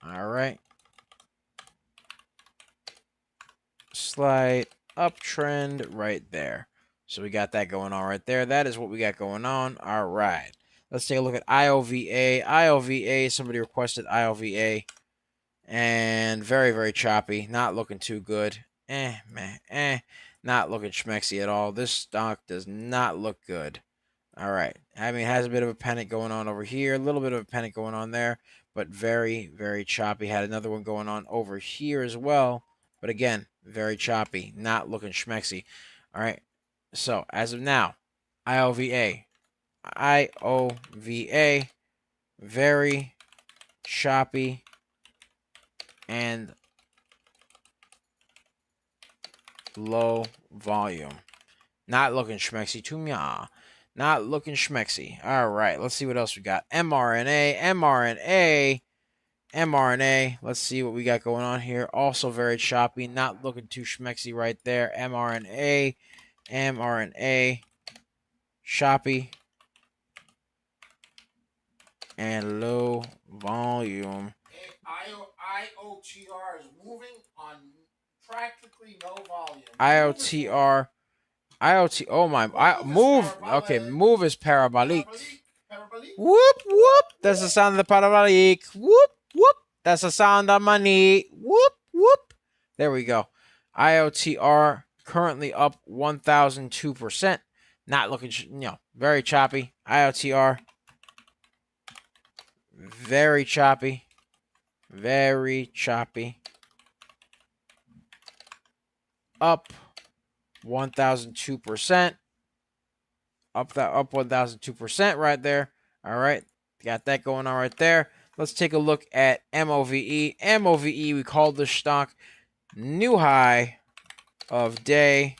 All right. Slight uptrend right there. So we got that going on right there. That is what we got going on. All right. Let's take a look at IOVA. IOVA, somebody requested IOVA. And very, very choppy. Not looking too good. Not looking schmexy at all. This stock does not look good. All right. I mean, it has a bit of a panic going on over here. A little bit of a panic going on there. But very, very choppy. Had another one going on over here as well. But again, very choppy. Not looking schmexy. All right. So, as of now, IOVA. IOVA. Very choppy. And low volume. Not looking schmexy to me. Not looking schmexy. All right, let's see what else we got. mRNA. Let's see what we got going on here. Also very choppy. Not looking too schmexy right there. mRNA. Choppy. And low volume. IOTR is moving on practically no volume. IOTR. Oh my, move. Okay, move is parabolique. Whoop, whoop. That's the sound of the parabolique. Whoop, whoop. That's the sound of money. Whoop, whoop. There we go. IOTR currently up 1,002%. Not looking, very choppy. IOTR. Very choppy. Very choppy. Up 1,002%. Up 1,002% right there. All right. Got that going on right there. Let's take a look at MOVE. MOVE, we called this stock new high of day.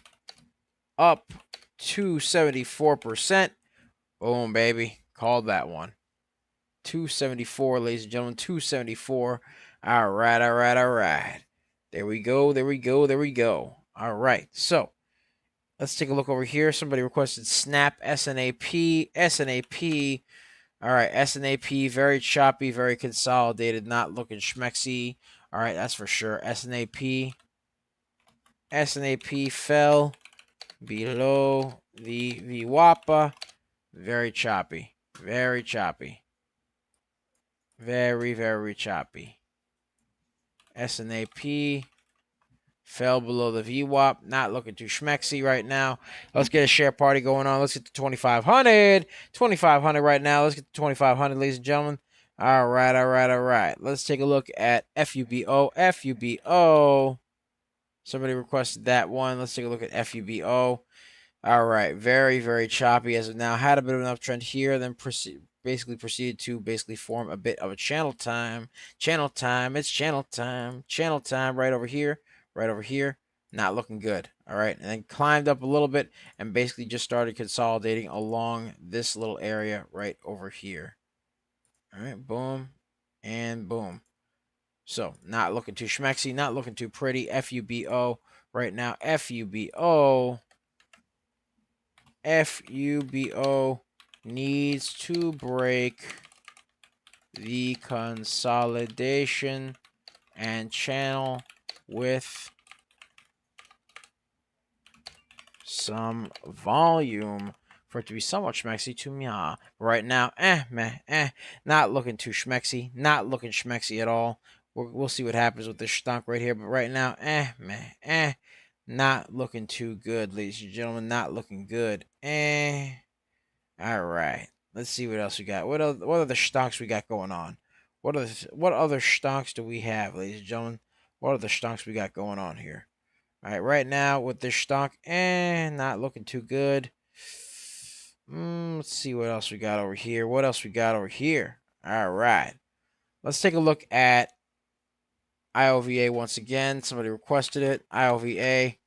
Up 274%. Boom, baby. Called that one. 274, ladies and gentlemen. 274. All right. There we go. All right. So, let's take a look over here. Somebody requested Snap SNAP. All right, SNAP, very choppy, very consolidated, not looking schmexy. All right, that's for sure. SNAP fell below the VWAPA. Very choppy. Very choppy. Very, very choppy. SNAP fell below the VWAP. Not looking too schmexy right now. Let's get a share party going on. Let's get to 2,500. 2,500 right now. Let's get to 2,500, ladies and gentlemen. All right. Let's take a look at FUBO. Somebody requested that one. Let's take a look at FUBO. All right. Very, very choppy as of now. Had a bit of an uptrend here. Then proceeded to form a bit of a channel time. It's channel time right over here. Not looking good. All right. And then climbed up a little bit and basically just started consolidating along this little area right over here. All right. Boom and boom. So not looking too schmexy, not looking too pretty. FUBO right now. FUBO needs to break the consolidation and channel with some volume for it to be somewhat schmexy to me. Right now, not looking too schmexy, not looking schmexy at all. We'll see what happens with this stock right here, but right now, not looking too good, ladies and gentlemen, not looking good. All right, let's see what else we got. What other stocks we got going on? What other stocks do we have, ladies and gentlemen? What other stocks we got going on here? All right, right now with this stock, not looking too good. Let's see what else we got over here. What else we got over here? All right, let's take a look at IOVA once again. Somebody requested it. IOVA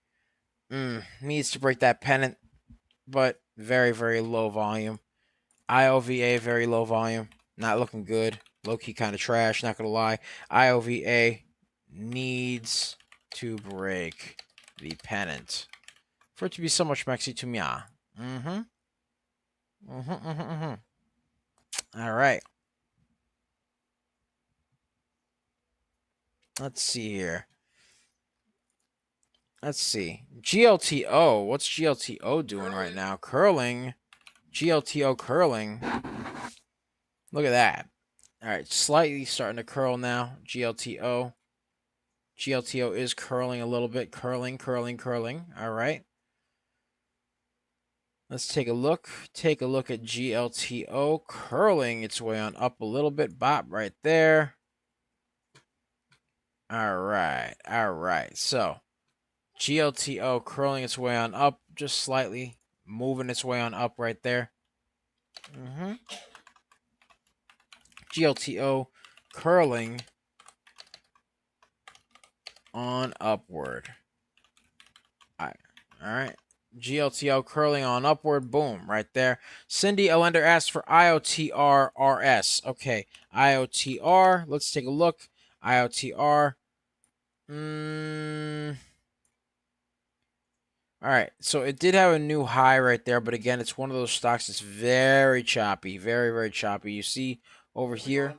needs to break that pennant, but very, very low volume. IOVA, very low volume. Not looking good. Low-key kind of trash, not going to lie. IOVA needs to break the pennant for it to be so much schmexy to me. All right. Let's see here. Let's see. GLTO. What's GLTO doing right now? Curling. GLTO curling. Look at that. All right. Slightly starting to curl now. GLTO. GLTO is curling a little bit. Curling. All right. Let's take a look. Take a look at GLTO curling its way on up a little bit. Bop right there. All right. All right. So GLTO curling its way on up just slightly. Moving its way on up right there. GLTO curling on upward. All right. GLTO curling on upward. Boom. Right there. Cindy, a lender, asked for IOTR RS. Okay. IOTR. Let's take a look. IOTR. All right. So it did have a new high right there. But again, it's one of those stocks that's very choppy. Very, very choppy. You see over here.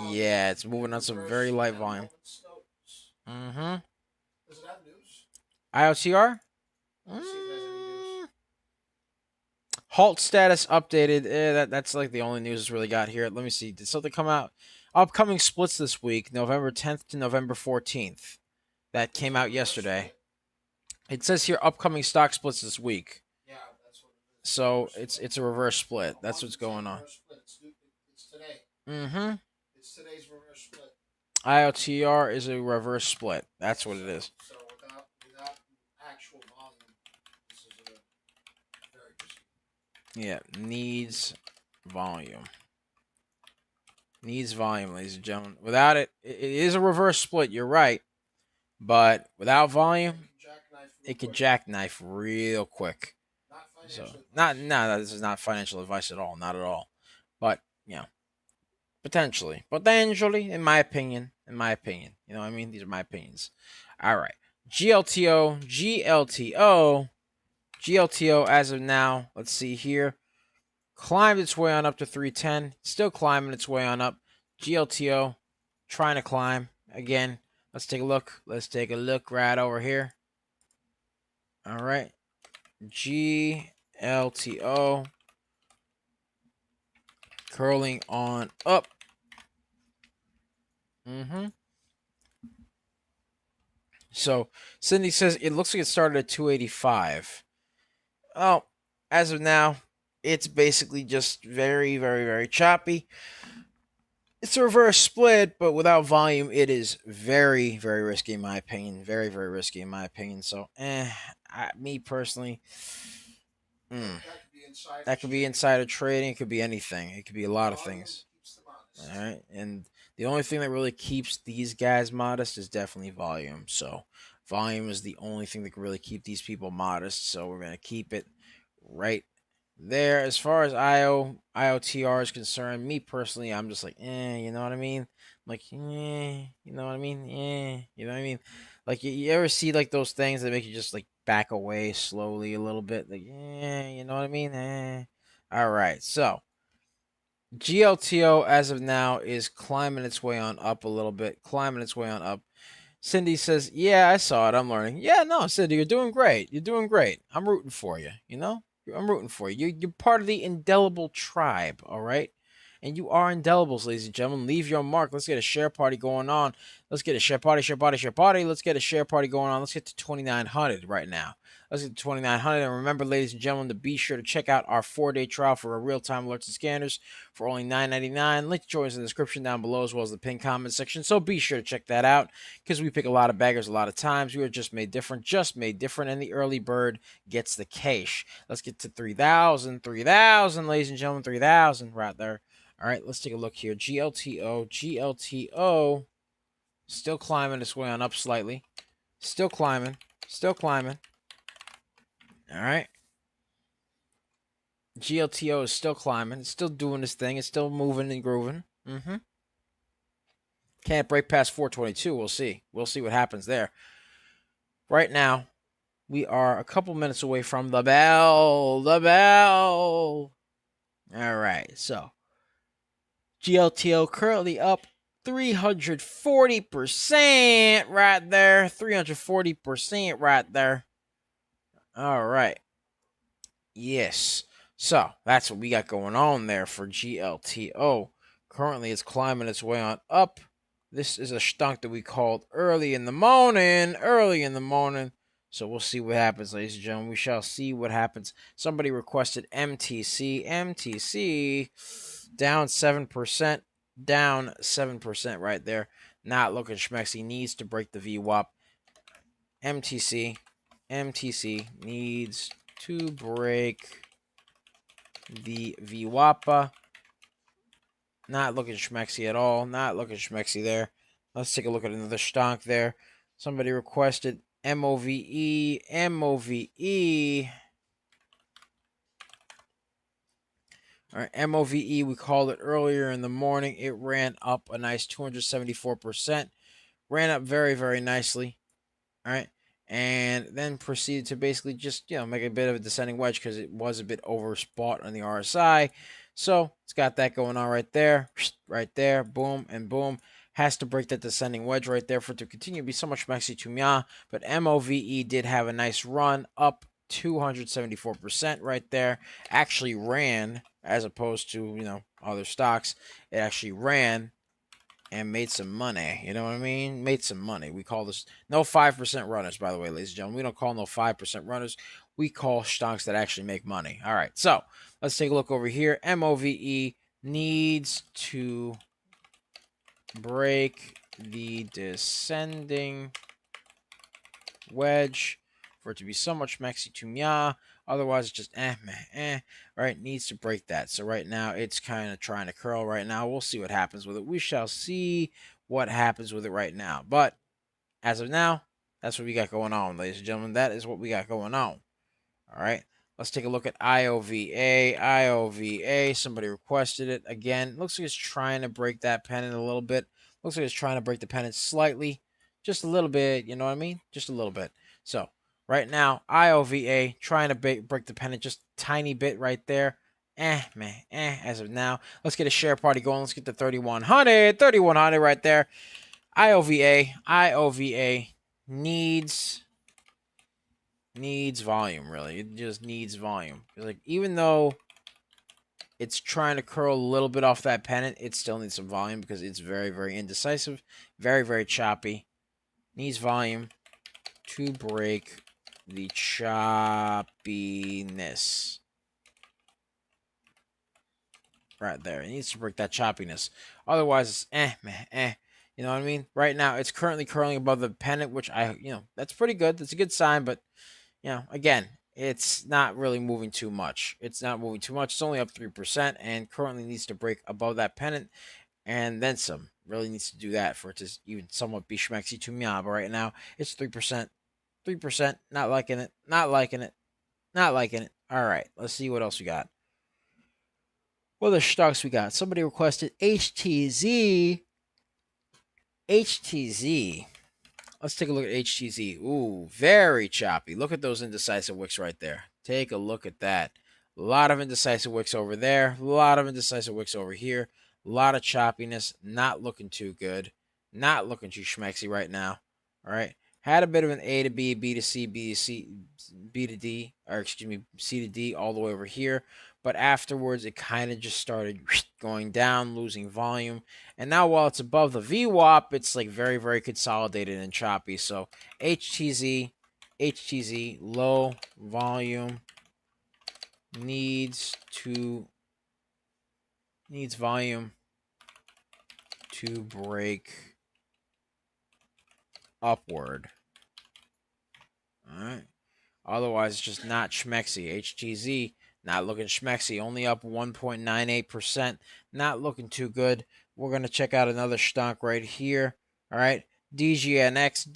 Yeah, it's moving on some very light volume. Does it have news? IOTR? Halt status updated. That's like the only news that's really got here. Let me see. Did something come out? Upcoming splits this week, November 10th to November 14th. That came out yesterday. It says here upcoming stock splits this week. Yeah, that's what it is. So it's a reverse split. That's what's going on. It's today. It's today's reverse split. IOTR is a reverse split. That's what it is. So without actual volume, this is a very risky. Yeah, needs volume. Needs volume, ladies and gentlemen. Without it, it is a reverse split. You're right. But without volume, it could jackknife real quick. So, this is not financial advice at all. Not at all. But, potentially, in my opinion. You know what I mean? These are my opinions. All right. GLTO, as of now, let's see here. Climbed its way on up to 310. Still climbing its way on up. GLTO trying to climb. Again, let's take a look. Let's take a look right over here. All right. GLTO curling on up. So Cindy says it looks like it started at 285. Oh, as of now, it's basically just very, very, very choppy. It's a reverse split, but without volume, it is very, very risky in my opinion. Very, very risky in my opinion. So, me personally, that could be insider trading. It could be anything. It could be a lot of things. All right, and the only thing that really keeps these guys modest is definitely volume. So, volume is the only thing that can really keep these people modest. So, we're gonna keep it right there. As far as IOTR is concerned, me personally, I'm just like, you know what I mean? Like, you know what I mean? You know what I mean? Like, you ever see like those things that make you just like back away slowly a little bit? Like, you know what I mean? All right, so GLTO as of now is climbing its way on up a little bit, climbing its way on up. Cindy says, yeah, I saw it. I'm learning. Yeah, no, Cindy, you're doing great. You're doing great. I'm rooting for you, you know? I'm rooting for you. You're part of the indelible tribe, all right? And you are indelibles, ladies and gentlemen. Leave your mark. Let's get a share party going on. Let's get a share party, share party, share party. Let's get a share party going on. Let's get to 2,900 right now. Let's get to 2,900. And remember, ladies and gentlemen, to be sure to check out our 4-day trial for our real-time alerts and scanners for only $9.99. Link to join us in the description down below, as well as the pinned comment section. So be sure to check that out, because we pick a lot of baggers a lot of times. We are just made different, and the early bird gets the cash. Let's get to 3,000, ladies and gentlemen, 3,000 right there. All right, let's take a look here. GLTO, still climbing its way on up slightly. Still climbing. All right. GLTO is still climbing. It's still doing this thing. It's still moving and grooving. Can't break past 422. We'll see. We'll see what happens there. Right now, we are a couple minutes away from the bell. All right, so GLTO currently up 340% right there. 340% right there. All right. Yes. So that's what we got going on there for GLTO. Currently, it's climbing its way on up. This is a stunk that we called early in the morning. So we'll see what happens, ladies and gentlemen. We shall see what happens. Somebody requested MTC. MTC down 7%. Down 7% right there. Not looking schmexy. Needs to break the VWAP. MTC needs to break the VWAP. Not looking schmexy at all. Not looking schmexy there. Let's take a look at another stonk there. Somebody requested MOVE. All right, MOVE, we called it earlier in the morning. It ran up a nice 274%. Ran up very, very nicely. All right. And then proceeded to basically just, make a bit of a descending wedge because it was a bit overspot on the RSI. So it's got that going on right there. Right there. Boom and boom. Has to break that descending wedge right there for it to continue to be so much maxi to mia. But MOVE did have a nice run up 274% right there. Actually ran, as opposed to, other stocks. It actually ran and made some money. You know what I mean? Made some money. We call this no 5% runners, by the way, ladies and gentlemen. We don't call no 5% runners. We call stocks that actually make money. All right, so let's take a look over here. MOVE needs to break the descending wedge for it to be so much maxi to mia. Otherwise, it's just right? Needs to break that. So right now, it's kind of trying to curl right now. We'll see what happens with it. We shall see what happens with it right now. But as of now, that's what we got going on, ladies and gentlemen. That is what we got going on. All right. Let's take a look at IOVA. IOVA, somebody requested it. Again, looks like it's trying to break that pennant a little bit. Looks like it's trying to break the pennant slightly. Just a little bit, you know what I mean? Just a little bit. So right now, IOVA trying to break the pennant just a tiny bit right there. As of now. Let's get a share party going. Let's get to 3,100. 3,100 right there. IOVA needs volume, really. It just needs volume. Like, even though it's trying to curl a little bit off that pennant, it still needs some volume because it's very, very indecisive. Very, very choppy. Needs volume to break the choppiness. Right there. It needs to break that choppiness. Otherwise, it's You know what I mean? Right now, it's currently curling above the pennant, which that's pretty good. That's a good sign, but, again, it's not really moving too much. It's not moving too much. It's only up 3% and currently needs to break above that pennant and then some. Really needs to do that for it to even somewhat be schmexy to me. But right now, it's 3%. 3%. Not liking it. Not liking it. Not liking it. All right. Let's see what else we got. What other stocks we got? Somebody requested HTZ. HTZ. Let's take a look at HTZ. Ooh, very choppy. Look at those indecisive wicks right there. Take a look at that. A lot of indecisive wicks over there. A lot of indecisive wicks over here. A lot of choppiness. Not looking too good. Not looking too schmexy right now. All right. Had a bit of an A to B, B to C, B to C, B to D, or excuse me, C to D all the way over here. But afterwards, it kind of just started going down, losing volume. And now while it's above the VWAP, it's like very, very consolidated and choppy. So HTZ, low volume, needs volume to break upward. All right. Otherwise, it's just not schmexy. HTZ, not looking schmexy. Only up 1.98%. Not looking too good. We're going to check out another stonk right here. All right. DGNX.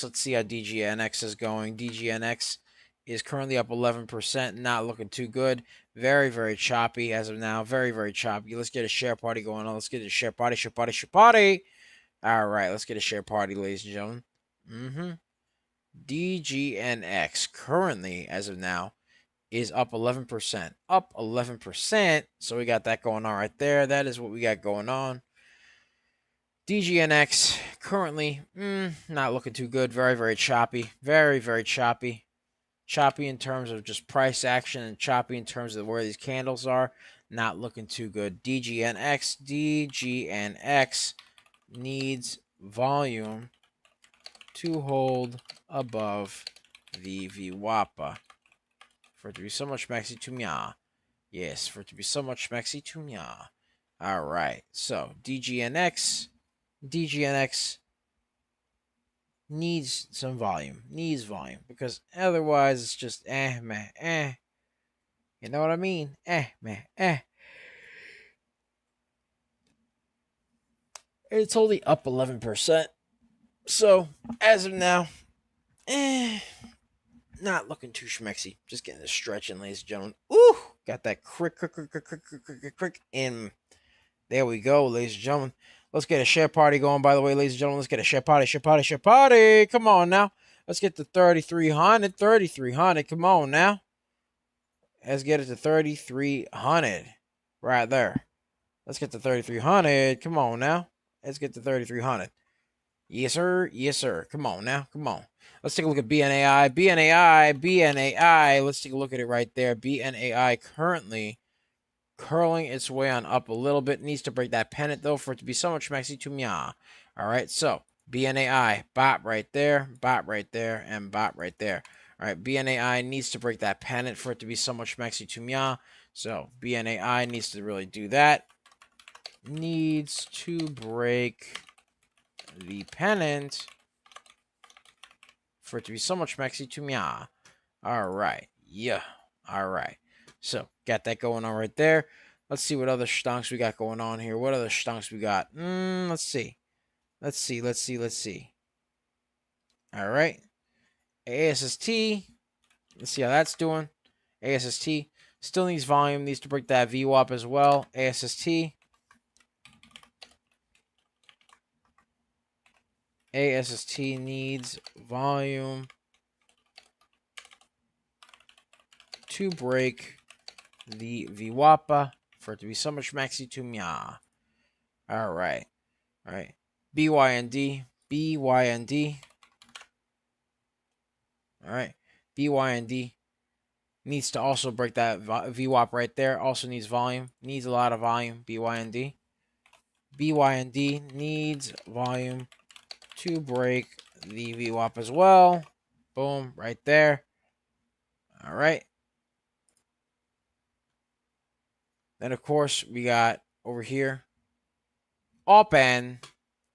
Let's see how DGNX is going. DGNX is currently up 11%. Not looking too good. Very, very choppy as of now. Very, very choppy. Let's get a share party going on. Let's get a share party. All right. Let's get a share party, ladies and gentlemen. DGNX currently, as of now, is up 11%. Up 11%. So we got that going on right there. That is what we got going on. DGNX currently not looking too good. Very, very choppy. Very, very choppy. Choppy in terms of just price action and choppy in terms of where these candles are. Not looking too good. DGNX needs volume to hold above the VWAP for it to be so much maxi to mya. Yes, for it to be so much maxi to mya. All right, so DGNX needs some volume. Needs volume because otherwise it's just meh, You know what I mean? Meh, It's only up 11%. So as of now, not looking too schmexy. Just getting the stretch in, ladies and gentlemen. Ooh, got that crick in. There we go, ladies and gentlemen. Let's get a share party going, by the way, ladies and gentlemen. Let's get a share party. Come on now. Let's get to 3,300. Come on now. Let's get it to 3,300. Right there. Let's get to 3,300. Come on now. Let's get to 3,300. Yes, sir. Yes, sir. Come on now. Come on. Let's take a look at BNAI. Let's take a look at it right there. BNAI currently curling its way on up a little bit. Needs to break that pennant, though, for it to be so much maxi to mya. All right, so BNAI, bot right there, and bot right there. All right, BNAI needs to break that pennant for it to be so much maxi to mya. So BNAI needs to really do that. Needs to break the pennant for it to be so much maxi to mya. All right, yeah, all right. So got that going on right there. Let's see what other stonks we got going on here. What other stonks we got? Let's see. All right. ASST. Let's see how that's doing. ASST still needs volume. Needs to break that VWAP as well. ASST needs volume to break the VWAP for it to be so much maxi to mya. All right. BYND. All right. BYND needs to also break that VWAP right there. Also needs volume. Needs a lot of volume. BYND needs volume to break the VWAP as well. Boom. Right there. All right. Then, of course, we got over here Open.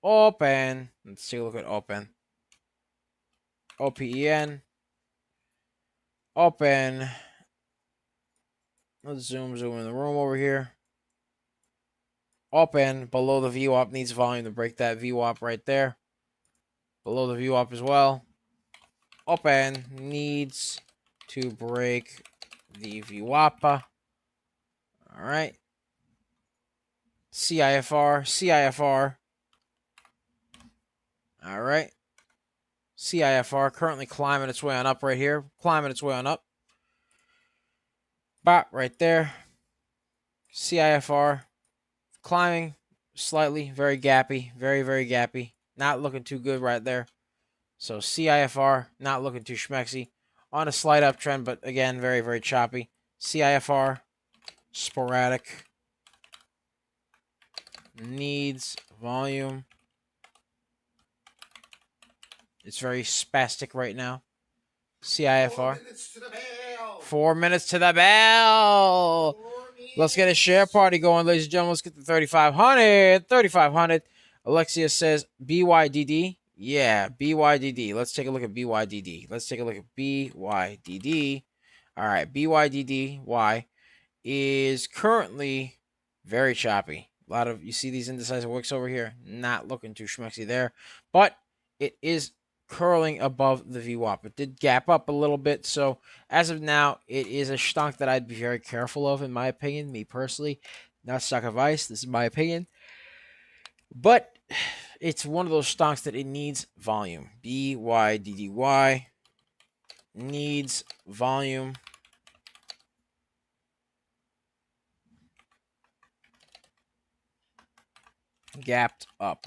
Let's take a look at Open. OPEN. Open. Let's zoom in the room over here. Open below the VWAP needs volume to break that VWAP right there. Below the VWAP as well. Open needs to break the VWAP. All right. CIFR. All right. CIFR currently climbing its way on up right here. Bot right there. CIFR climbing slightly. Very gappy. Very, very gappy. not looking too good right there. So CIFR, not looking too schmexy. On a slight uptrend, but again, very, very choppy. CIFR, sporadic. Needs volume. It's very spastic right now. CIFR. 4 minutes to the bell. 4 minutes to the bell. Let's get a share party going, ladies and gentlemen. Let's get the 3,500. 3,500. Alexia says BYDD. Yeah, BYDD. Let's take a look at BYDD. Let's take a look at BYDD. All right, BYDDY is currently very choppy. A lot of, you see these indecisive wicks over here, not looking too schmexy there, but it is curling above the VWAP. It did gap up a little bit, so as of now, it is a stock that I'd be very careful of, in my opinion, me personally. Not stock advice, this is my opinion. But it's one of those stocks that it needs volume. BYDDY needs volume. Gapped up.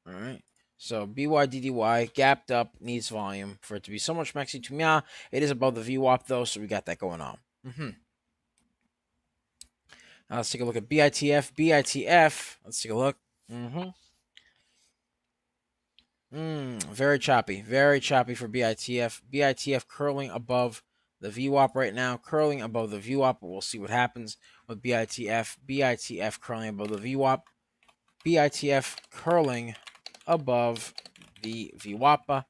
All right. So BYDDY gapped up, needs volume for it to be so much maxi to me. It is above the VWAP though, so we got that going on. Now let's take a look at BITF. BITF. Let's take a look. Very choppy. Very choppy for BITF. BITF curling above the VWAP right now. Curling above the VWAP. We'll see what happens with BITF. BITF curling above the VWAP. BITF curling above the VWAP.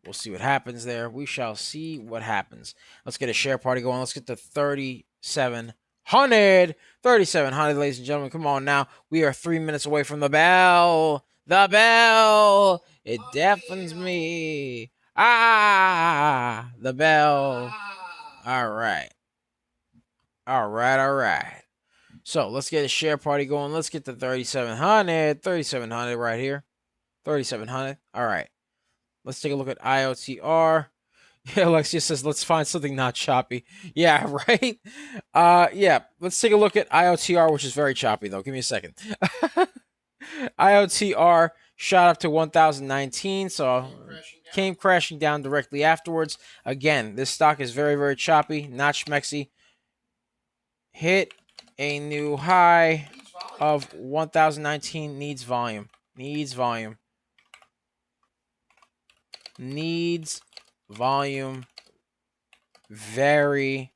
We'll see what happens there. We shall see what happens. Let's get a share party going. Let's get to 3,700. 3,700, ladies and gentlemen. Come on now. We are 3 minutes away from the bell. The bell. It deafens me. Ah, the bell. All right. All right, all right. So let's get a share party going. Let's get to 3,700. 3,700 right here. 3,700. All right. Let's take a look at IOTR. Yeah, Alexia says, let's find something not choppy. Yeah, right? Yeah, let's take a look at IOTR, which is very choppy, though. Give me a second. IOTR shot up to 1,019, so came crashing down directly afterwards. Again, this stock is very, very choppy, not schmexy. Hit a new high of 1,019, needs volume. Needs volume. Needs volume. Very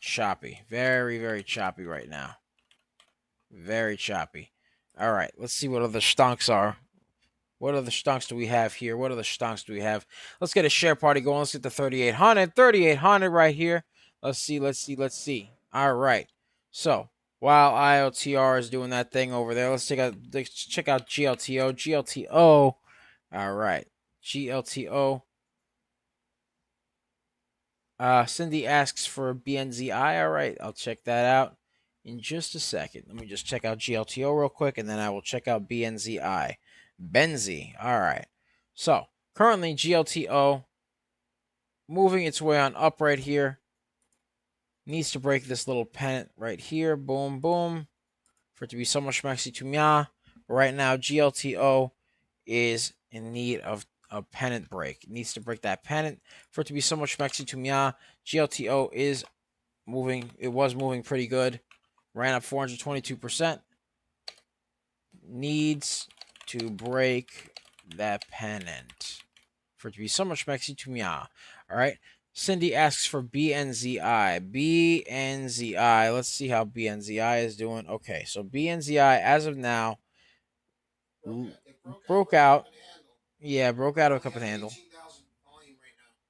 choppy. Very, very choppy right now. Very choppy. All right, let's see what other stonks are. What other stonks do we have here? What other stonks do we have? Let's get a share party going. Let's get to 3,800. 3,800 right here. Let's see, let's see, let's see. All right. So, while IOTR is doing that thing over there, let's check out GLTO. GLTO. All right. GLTO. Cindy asks for BNZI. All right, I'll check that out in just a second. Let me just check out GLTO real quick, and then I will check out BNZI. Benzi. All right. So, currently GLTO moving its way on up right here. Needs to break this little pennant right here. Boom, boom. For it to be so much maxi to mia. Right now, GLTO is in need of a pennant break. It needs to break that pennant for it to be so much maxi to mia. GLTO is moving. It was moving pretty good. Ran up 422%. Needs to break that pennant for it to be so much maxi to mia. All right. Cindy asks for BNZI. BNZI. Let's see how BNZI is doing. Okay, so BNZI, as of now, broke out. Yeah, broke out of a cup and handle.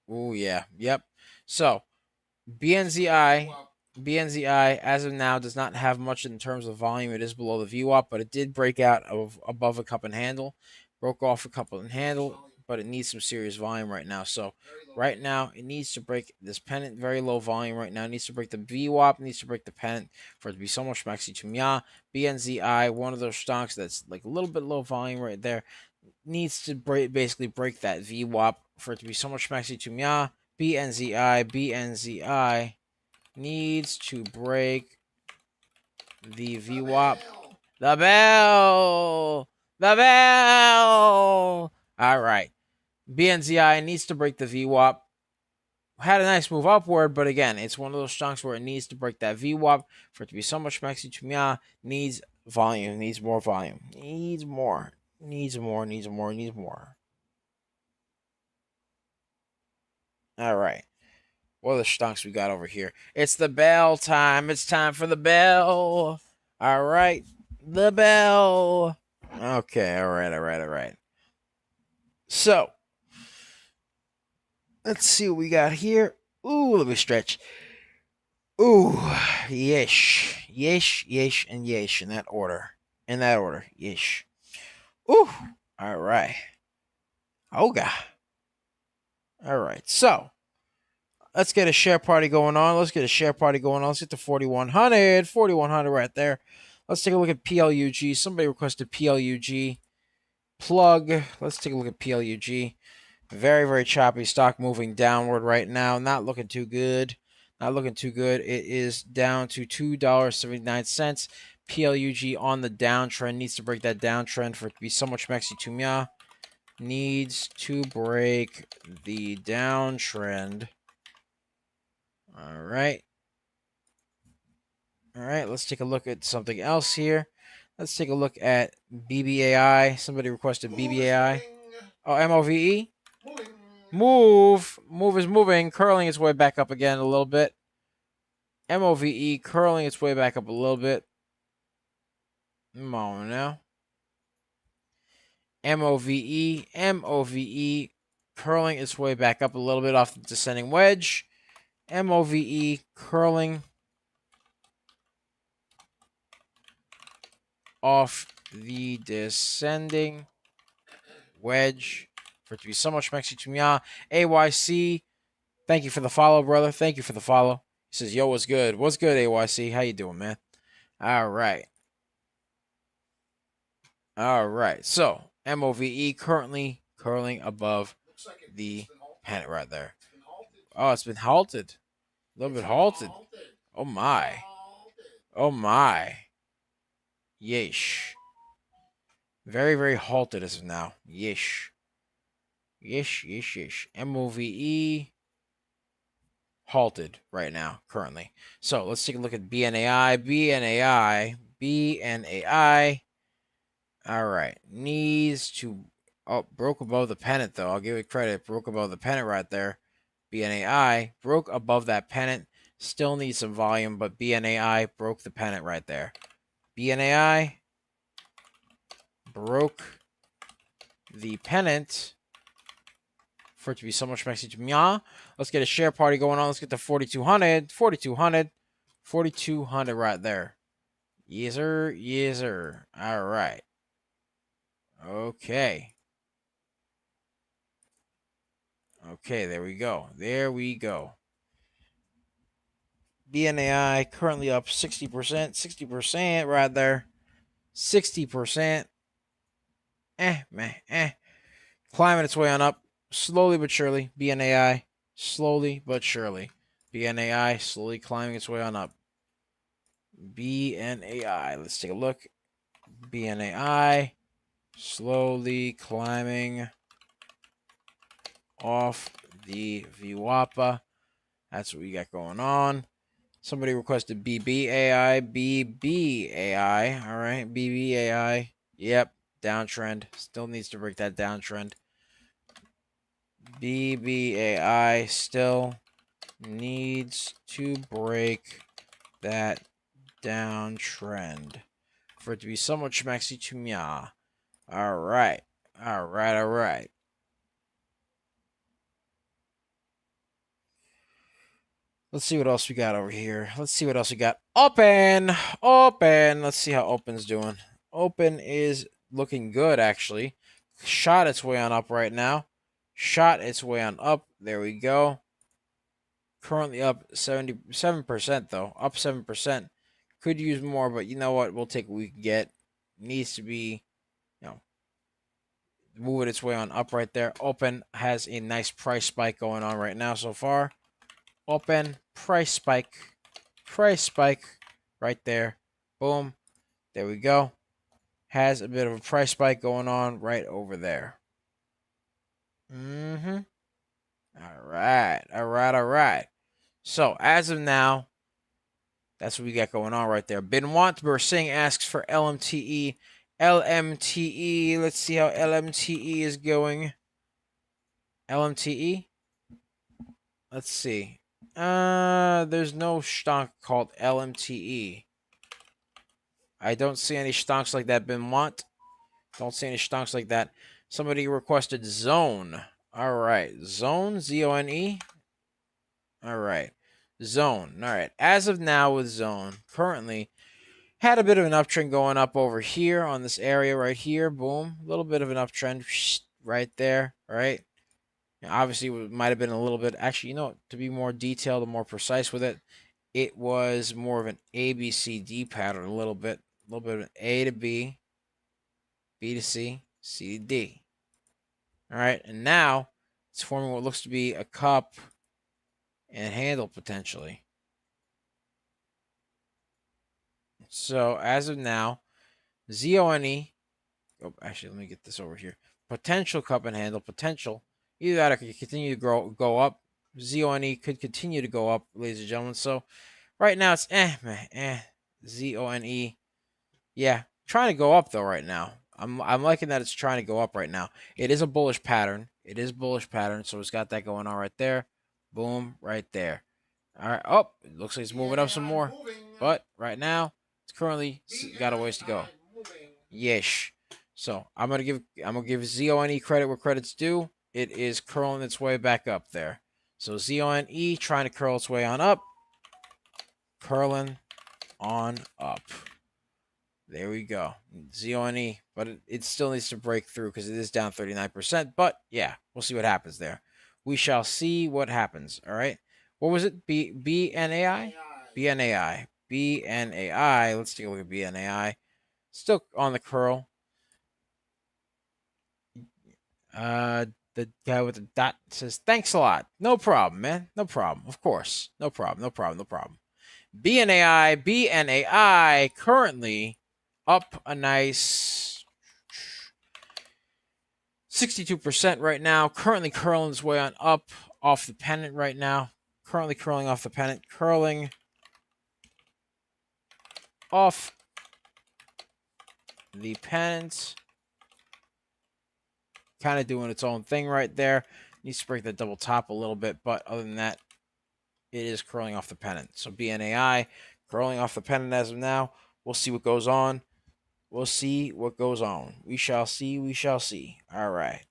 Oh, yeah. Yep. So, BNZI, as of now, does not have much in terms of volume. It is below the VWAP, but it did break out of above a cup and handle. Broke off a cup and handle, but it needs some serious volume right now. So, right now, it needs to break this pennant. Very low volume right now. It needs to break the VWAP. It needs to break the pennant for it to be so much maxi to mia. BNZI, one of those stocks that's like a little bit low volume right there. Needs to basically break that VWAP for it to be so much maxi to mia. BNZI needs to break the VWAP The bell. The bell. All right. BNZI needs to break the VWAP. Had a nice move upward, but again, it's one of those chunks where it needs to break that VWAP for it to be so much maxi to me. Needs volume, needs more volume, needs more. All right. What are the stonks we got over here? It's the bell time. It's time for the bell. All right. The bell. Okay. All right. So, let's see what we got here. Ooh, let me stretch. Ooh, yesh, and yesh in that order. Yesh. Ooh, all right. Oh, God. All right, so let's get a share party going on. Let's get the 4100 right there. Let's take a look at PLUG. Somebody requested PLUG. Plug. Let's take a look at PLUG. Very, very choppy. Stock moving downward right now. Not looking too good. It is down to $2.79. PLUG on the downtrend. Needs to break that downtrend for it to be so much maxi to me. Needs to break the downtrend. All right. Let's take a look at something else here. Let's take a look at BBAI. Somebody requested BBAI. Oh, MOVE. Move is moving, curling its way back up again a little bit. MOVE curling its way back up a little bit. Come on now. MOVE curling its way back up a little bit off the descending wedge. MOVE curling off the descending wedge for it to be so much maxi to me. AYC, thank you for the follow, brother. Thank you for the follow. He says, yo, what's good? What's good, AYC? How you doing, man? All right. So, MOVE currently curling above the panic right there. Oh, it's been halted. A little bit halted. Oh, my. Yeesh. Very, very halted as of now. Yeesh. MOVE halted right now, currently. So let's take a look at BNAI. All right. Needs to... Oh, broke above the pennant, though. I'll give it credit. Broke above the pennant right there. BNAI broke above that pennant. Still needs some volume, but BNAI broke the pennant right there. BNAI broke the pennant for it to be so much maxi to me. Let's get a share party going on. Let's get the 4200. 4200 right there. Yes, sir. All right. Okay, there we go. BNAI currently up 60% right there. 60%. Climbing its way on up. Slowly but surely. BNAI. Slowly but surely. BNAI slowly climbing its way on up. BNAI. Let's take a look. BNAI slowly climbing off the VWAPA. That's what we got going on. Somebody requested BBAI. All right, BBAI. Yep, downtrend. Still needs to break that downtrend. BBAI still needs to break that downtrend for it to be so much maxi to me. All right. Let's see what else we got over here. Open. Let's see how Open's doing. Open is looking good, actually. Shot its way on up right now. There we go. Currently up 77%, though. Up 7%. Could use more, but you know what? We'll take what we can get. Needs to be, moving its way on up right there. Open has a nice price spike going on right now so far. Open, price spike right there. Boom. There we go. has a bit of a price spike going on right over there. All right. All right. So as of now, that's what we got going on right there. Benoit Singh asks for LMTE. LMTE. Let's see how LMTE is going. LMTE. Let's see. There's no stock called LMTE. I don't see any stocks like that, Benoit. Don't see any stocks like that. Somebody requested Zone. All right. Zone, Z-O-N-E. All right. Zone. All right. As of now with Zone, currently had a bit of an uptrend going up over here on this area right here. Boom. A little bit of an uptrend right there. All right. Obviously, it might have been a little bit. Actually, you know, to be more detailed and more precise with it, it was more of an A, B, C, D pattern. A little bit of an A to B, B to C, C to D. All right, and now it's forming what looks to be a cup and handle potentially. So as of now, ZONE. Oh, actually, let me get this over here. Potential cup and handle potential. Either that or could continue to go up. ZONE could continue to go up, ladies and gentlemen. So right now it's ZONE. Yeah, trying to go up though right now. I'm liking that it's trying to go up right now. It is a bullish pattern. It is bullish pattern, so it's got that going on right there. Boom, right there. All right. Oh, it looks like it's moving up some more. But right now, it's currently got a ways to go. Yesh. So I'm gonna give ZONE credit where credit's due. It is curling its way back up there. So ZONE trying to curl its way on up. Curling on up. There we go. ZONE, but it still needs to break through because it is down 39%. But yeah, we'll see what happens there. We shall see what happens. All right. What was it? BNAI? BNAI. BNAI. Let's take a look at BNAI. Still on the curl. The guy with the dot says, thanks a lot. No problem, man. No problem. Of course. No problem. No problem. No problem. BNAI currently up a nice 62% right now. Currently curling its way on up off the pennant right now. Currently curling off the pennant. Curling off the pennant. Kind of doing its own thing right there. Needs to break that double top a little bit, but other than that, it is curling off the pennant. So BNAI curling off the pennant as of now. We'll see what goes on. We'll see what goes on. We shall see. We shall see. All right.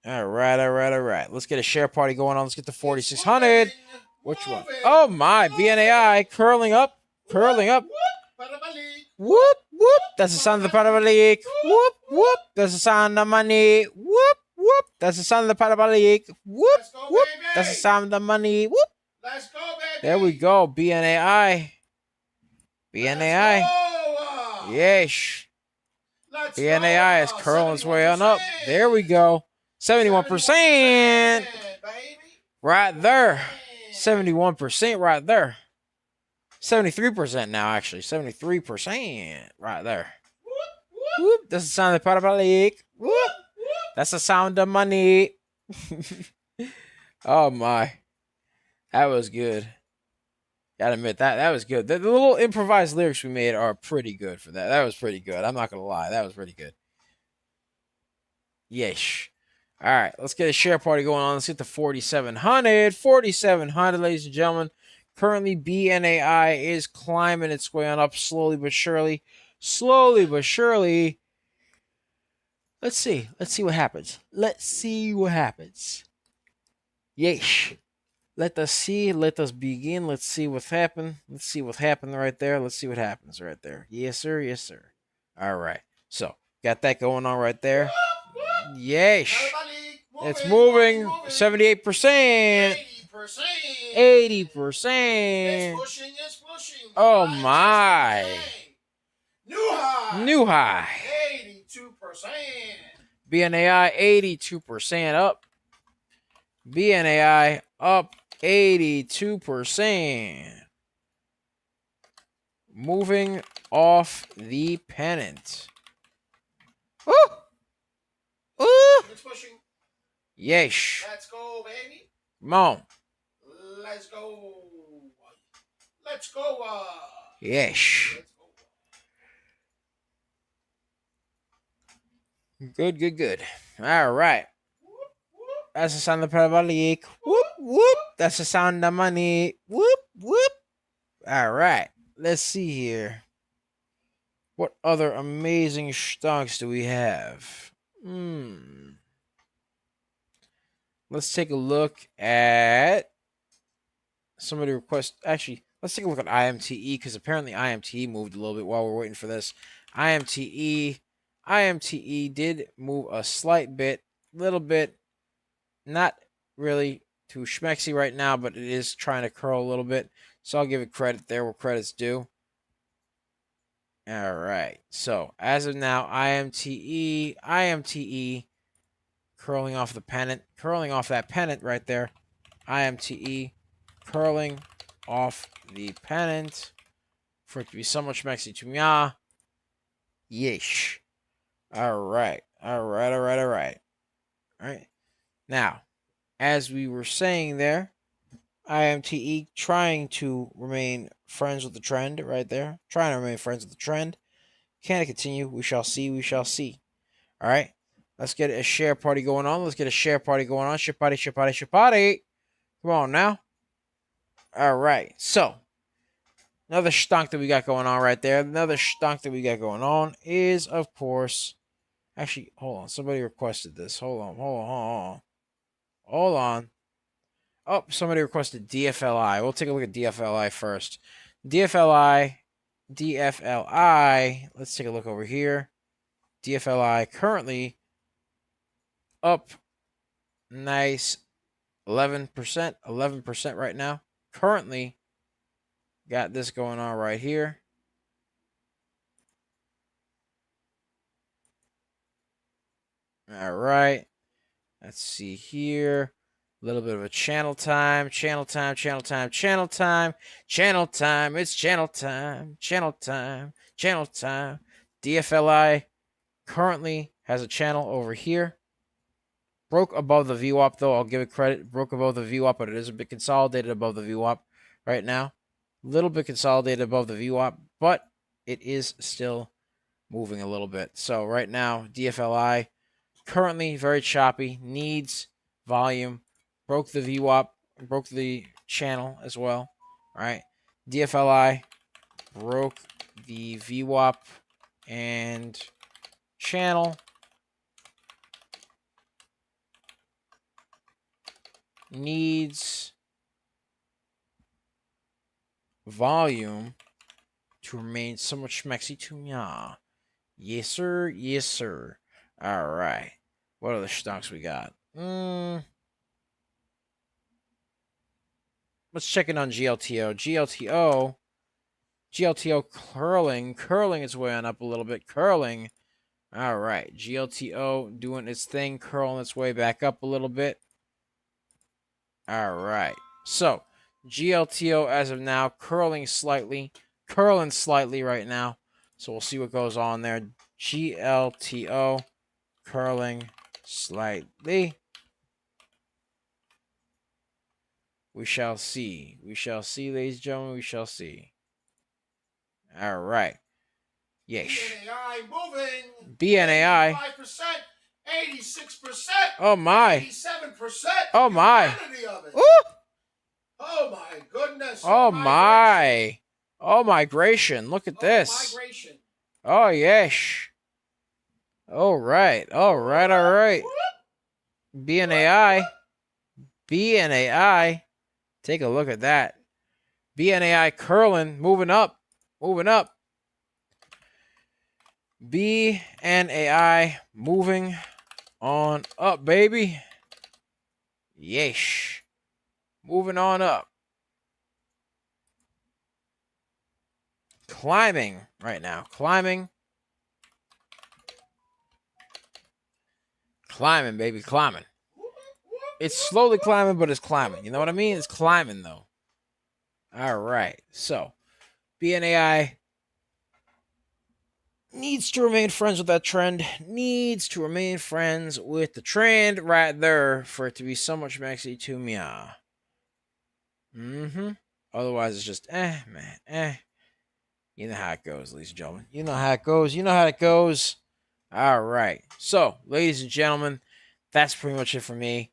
All right. Let's get a share party going on. Let's get to 4,600. Which one? Oh, my. BNAI curling up. Curling up. Whoop, whoop. That's the sound of the parabolic. Whoop, whoop. That's the sound of money. Whoop, whoop. That's the sound of the parabolic. Whoop, whoop. That's the sound of the money. Whoop. Let's go, baby. There we go. BNAI. BNAI. Yesh. BNAI is curling its way on up. There we go. 71%. Right there. 71% right there. 73% now, actually. 73% right there. Whoop. That's the sound of the parabolic. Whoop. That's the sound of money. Oh, my. That was good. Gotta admit, that was good. The little improvised lyrics we made are pretty good for that. That was pretty good. I'm not going to lie. That was pretty good. Yesh. All right, let's get a share party going on. Let's get to 4,700. 4,700, ladies and gentlemen. Currently, BNAI is climbing its way on up slowly but surely. Slowly but surely. Let's see. Let's see what happens. Let's see what happens. Yesh. Let us see. Let us begin. Let's see what's happened. Let's see what happened right there. Let's see what happens right there. Yes, sir. Yes, sir. All right. So, got that going on right there. Yesh. It's moving. 78%. 80%. It's pushing. Oh, my. New high. 82%. BNAI 82% up. BNAI up 82%. moving off the pennant. Ooh! Ooh! It's pushing. Yesh. Let's go, baby. Come on. Let's go. Let's go. Yesh. Let's go. Good, good, good. All right. That's the sound of the parabolic. Whoop, whoop. That's the sound of money. Whoop, whoop. All right. Let's see here. What other amazing stocks do we have? Let's take a look at somebody request. Actually, let's take a look at IMTE because apparently IMTE moved a little bit while we're waiting for this. IMTE did move a slight bit, little bit, not really too schmexy right now, but it is trying to curl a little bit. So I'll give it credit there where credit's due. All right. So as of now, IMTE curling off the pennant, curling off that pennant right there. IMTE curling off the pennant for it to be so much schmexy to me. Yeesh. All right. All right. Now, as we were saying there, IMTE trying to remain friends with the trend right there. Trying to remain friends with the trend. Can it continue? We shall see. We shall see. All right. Let's get a share party going on. Let's get a share party going on. Share party, share party, share party. Come on now. All right. So, another stonk that we got going on right there. Another stonk that we got going on is, of course... Actually, hold on. Somebody requested this. Hold on. Oh, somebody requested DFLI. We'll take a look at DFLI first. DFLI. Let's take a look over here. DFLI currently up nice 11%. 11% right now. Currently got this going on right here. All right. Let's see here. A little bit of a channel time. It's channel time. DFLI currently has a channel over here. Broke above the VWAP, though. I'll give it credit. Broke above the VWAP, but it is a bit consolidated above the VWAP right now. A little bit consolidated above the VWAP, but it is still moving a little bit. So right now, DFLI currently very choppy. Needs volume. Broke the VWAP. Broke the channel as well. All right. DFLI broke the VWAP and channel. Needs volume to remain somewhat schmexy to me. Yes, sir. Yes, sir. All right. What other stocks we got? Let's check in on GLTO. GLTO curling its way on up a little bit. Curling. All right. GLTO doing its thing, curling its way back up a little bit. All right. So, GLTO as of now curling slightly right now. So we'll see what goes on there. GLTO curling slightly. We shall see. We shall see, ladies and gentlemen. We shall see. All right. Yes. BNAI moving. BNAI. 5%, 86%. Oh my. 87%. Oh my. Ooh. Oh my goodness. Oh my. Oh migration. Look at this. Migration. Oh yes. All right. All right. BNAI. Take a look at that. BNAI curling, moving up. BNAI moving on up, baby. Yeesh. Moving on up. Climbing right now. Climbing, baby. Climbing. It's slowly climbing, but it's climbing. You know what I mean? It's climbing, though. All right. So, BNAI needs to remain friends with that trend. Needs to remain friends with the trend right there for it to be so much maxi to me. Otherwise, it's just man. You know how it goes, ladies and gentlemen. You know how it goes. You know how it goes. All right. So, ladies and gentlemen, that's pretty much it for me.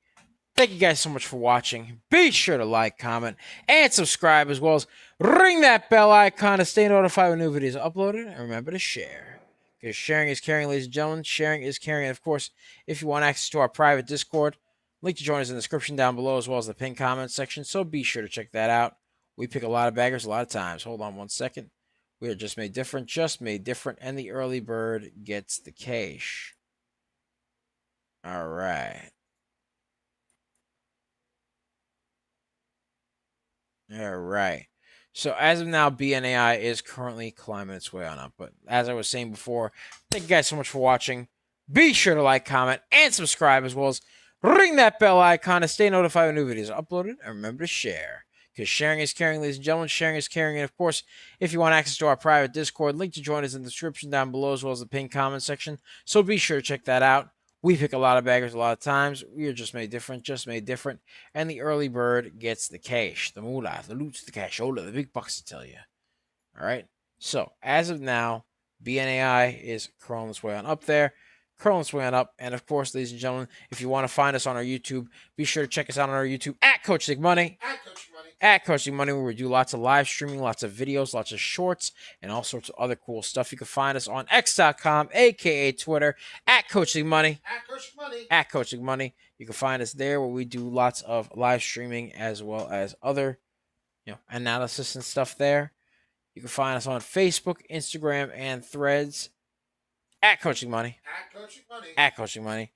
Thank you guys so much for watching. Be sure to like, comment, and subscribe, as well as ring that bell icon to stay notified when new videos are uploaded. And remember to share, because sharing is caring, ladies and gentlemen. Sharing is caring. And of course, if you want access to our private Discord, link to join us in the description down below, as well as the pinned comment section. So be sure to check that out. We pick a lot of baggers a lot of times. Hold on one second. We are just made different, and the early bird gets the cash. All right. All right. So as of now, BNAI is currently climbing its way on up. But as I was saying before, thank you guys so much for watching. Be sure to like, comment, and subscribe, as well as ring that bell icon to stay notified when new videos are uploaded. And remember to share, because sharing is caring, ladies and gentlemen. Sharing is caring. And of course, if you want access to our private Discord, link to join us in the description down below, as well as the pinned comment section. So be sure to check that out. We pick a lot of baggers a lot of times. We are just made different, and the early bird gets the cash, the moolah, the loot, the cashola, the big bucks to tell you. All right. So as of now, BNAI is curling its way on up there, and of course, ladies and gentlemen, if you want to find us on our YouTube, be sure to check us out on our YouTube at Coach Nick Money. At Coach Nick Money, where we do lots of live streaming, lots of videos, lots of shorts, and all sorts of other cool stuff. You can find us on X.com, aka Twitter, at Coach Nick Money. At Coach Nick Money. You can find us there, where we do lots of live streaming as well as other, analysis and stuff there. You can find us on Facebook, Instagram, and Threads at Coaching Money. At Coaching Money.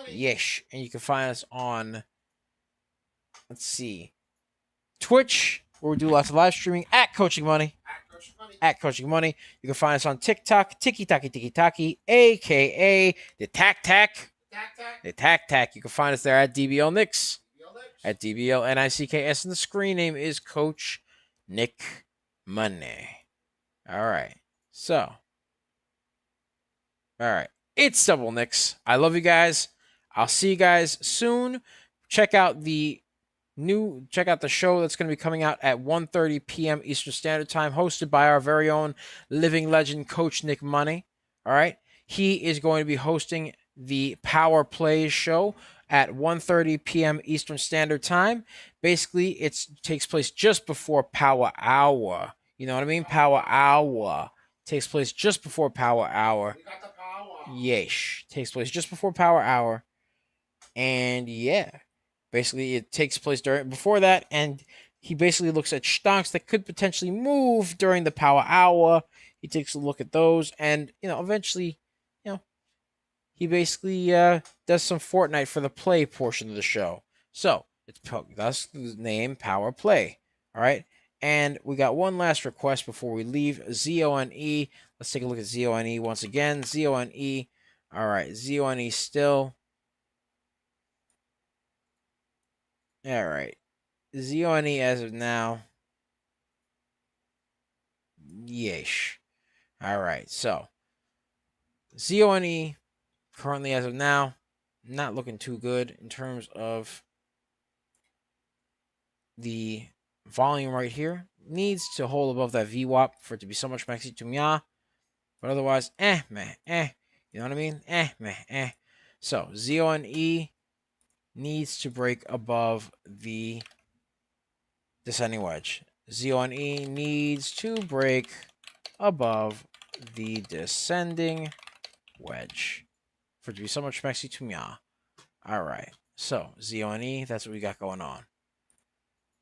Yes. And you can find us on, Twitch, where we do lots of live streaming at Coaching Money. At Coaching Money. You can find us on TikTok, Tiki Taki, aka the Tac Tac. The Tac Tac. You can find us there at DBL Nicks. At DBL NICKS, and the screen name is Coach Nick Money. All right. So, it's Double Nicks. I love you guys. I'll see you guys soon. Check out the show that's going to be coming out at 1:30 p.m. Eastern Standard Time, hosted by our very own living legend, Coach Nick Money. All right. He is going to be hosting the Power Plays show at 1:30 p.m. Eastern Standard Time. Basically, it takes place just before Power Hour. You know what I mean? Power Hour takes place just before Power Hour. We got the power. Yeesh. Takes place just before Power Hour. And yeah, basically it takes place before that, and he basically looks at stocks that could potentially move during the Power Hour. He takes a look at those, and eventually, he basically does some Fortnite for the play portion of the show. So that's the name, Power Play. All right. And we got one last request before we leave. ZONE. Let's take a look at ZONE once again. ZONE. All right. ZONE still. All right. ZONE as of now. Yeesh. All right. So, ZONE currently as of now, not looking too good in terms of the volume right here. Needs to hold above that VWAP for it to be so much maxi to mia. But otherwise, You know what I mean? So, ZONE needs to break above the descending wedge. ZONE needs to break above the descending wedge for it to be so much maxi to mia. All right. So, ZONE, that's what we got going on.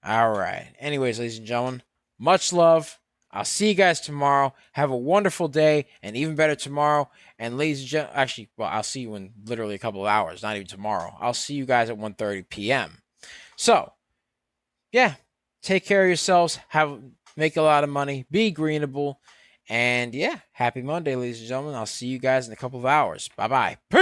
All right. Anyways, ladies and gentlemen, much love. I'll see you guys tomorrow. Have a wonderful day, and even better tomorrow. And ladies and gentlemen, actually, well, I'll see you in literally a couple of hours, not even tomorrow. I'll see you guys at 1:30 p.m. So, yeah, take care of yourselves. Make a lot of money. Be greenable. And yeah, happy Monday, ladies and gentlemen. I'll see you guys in a couple of hours. Bye-bye. Peace.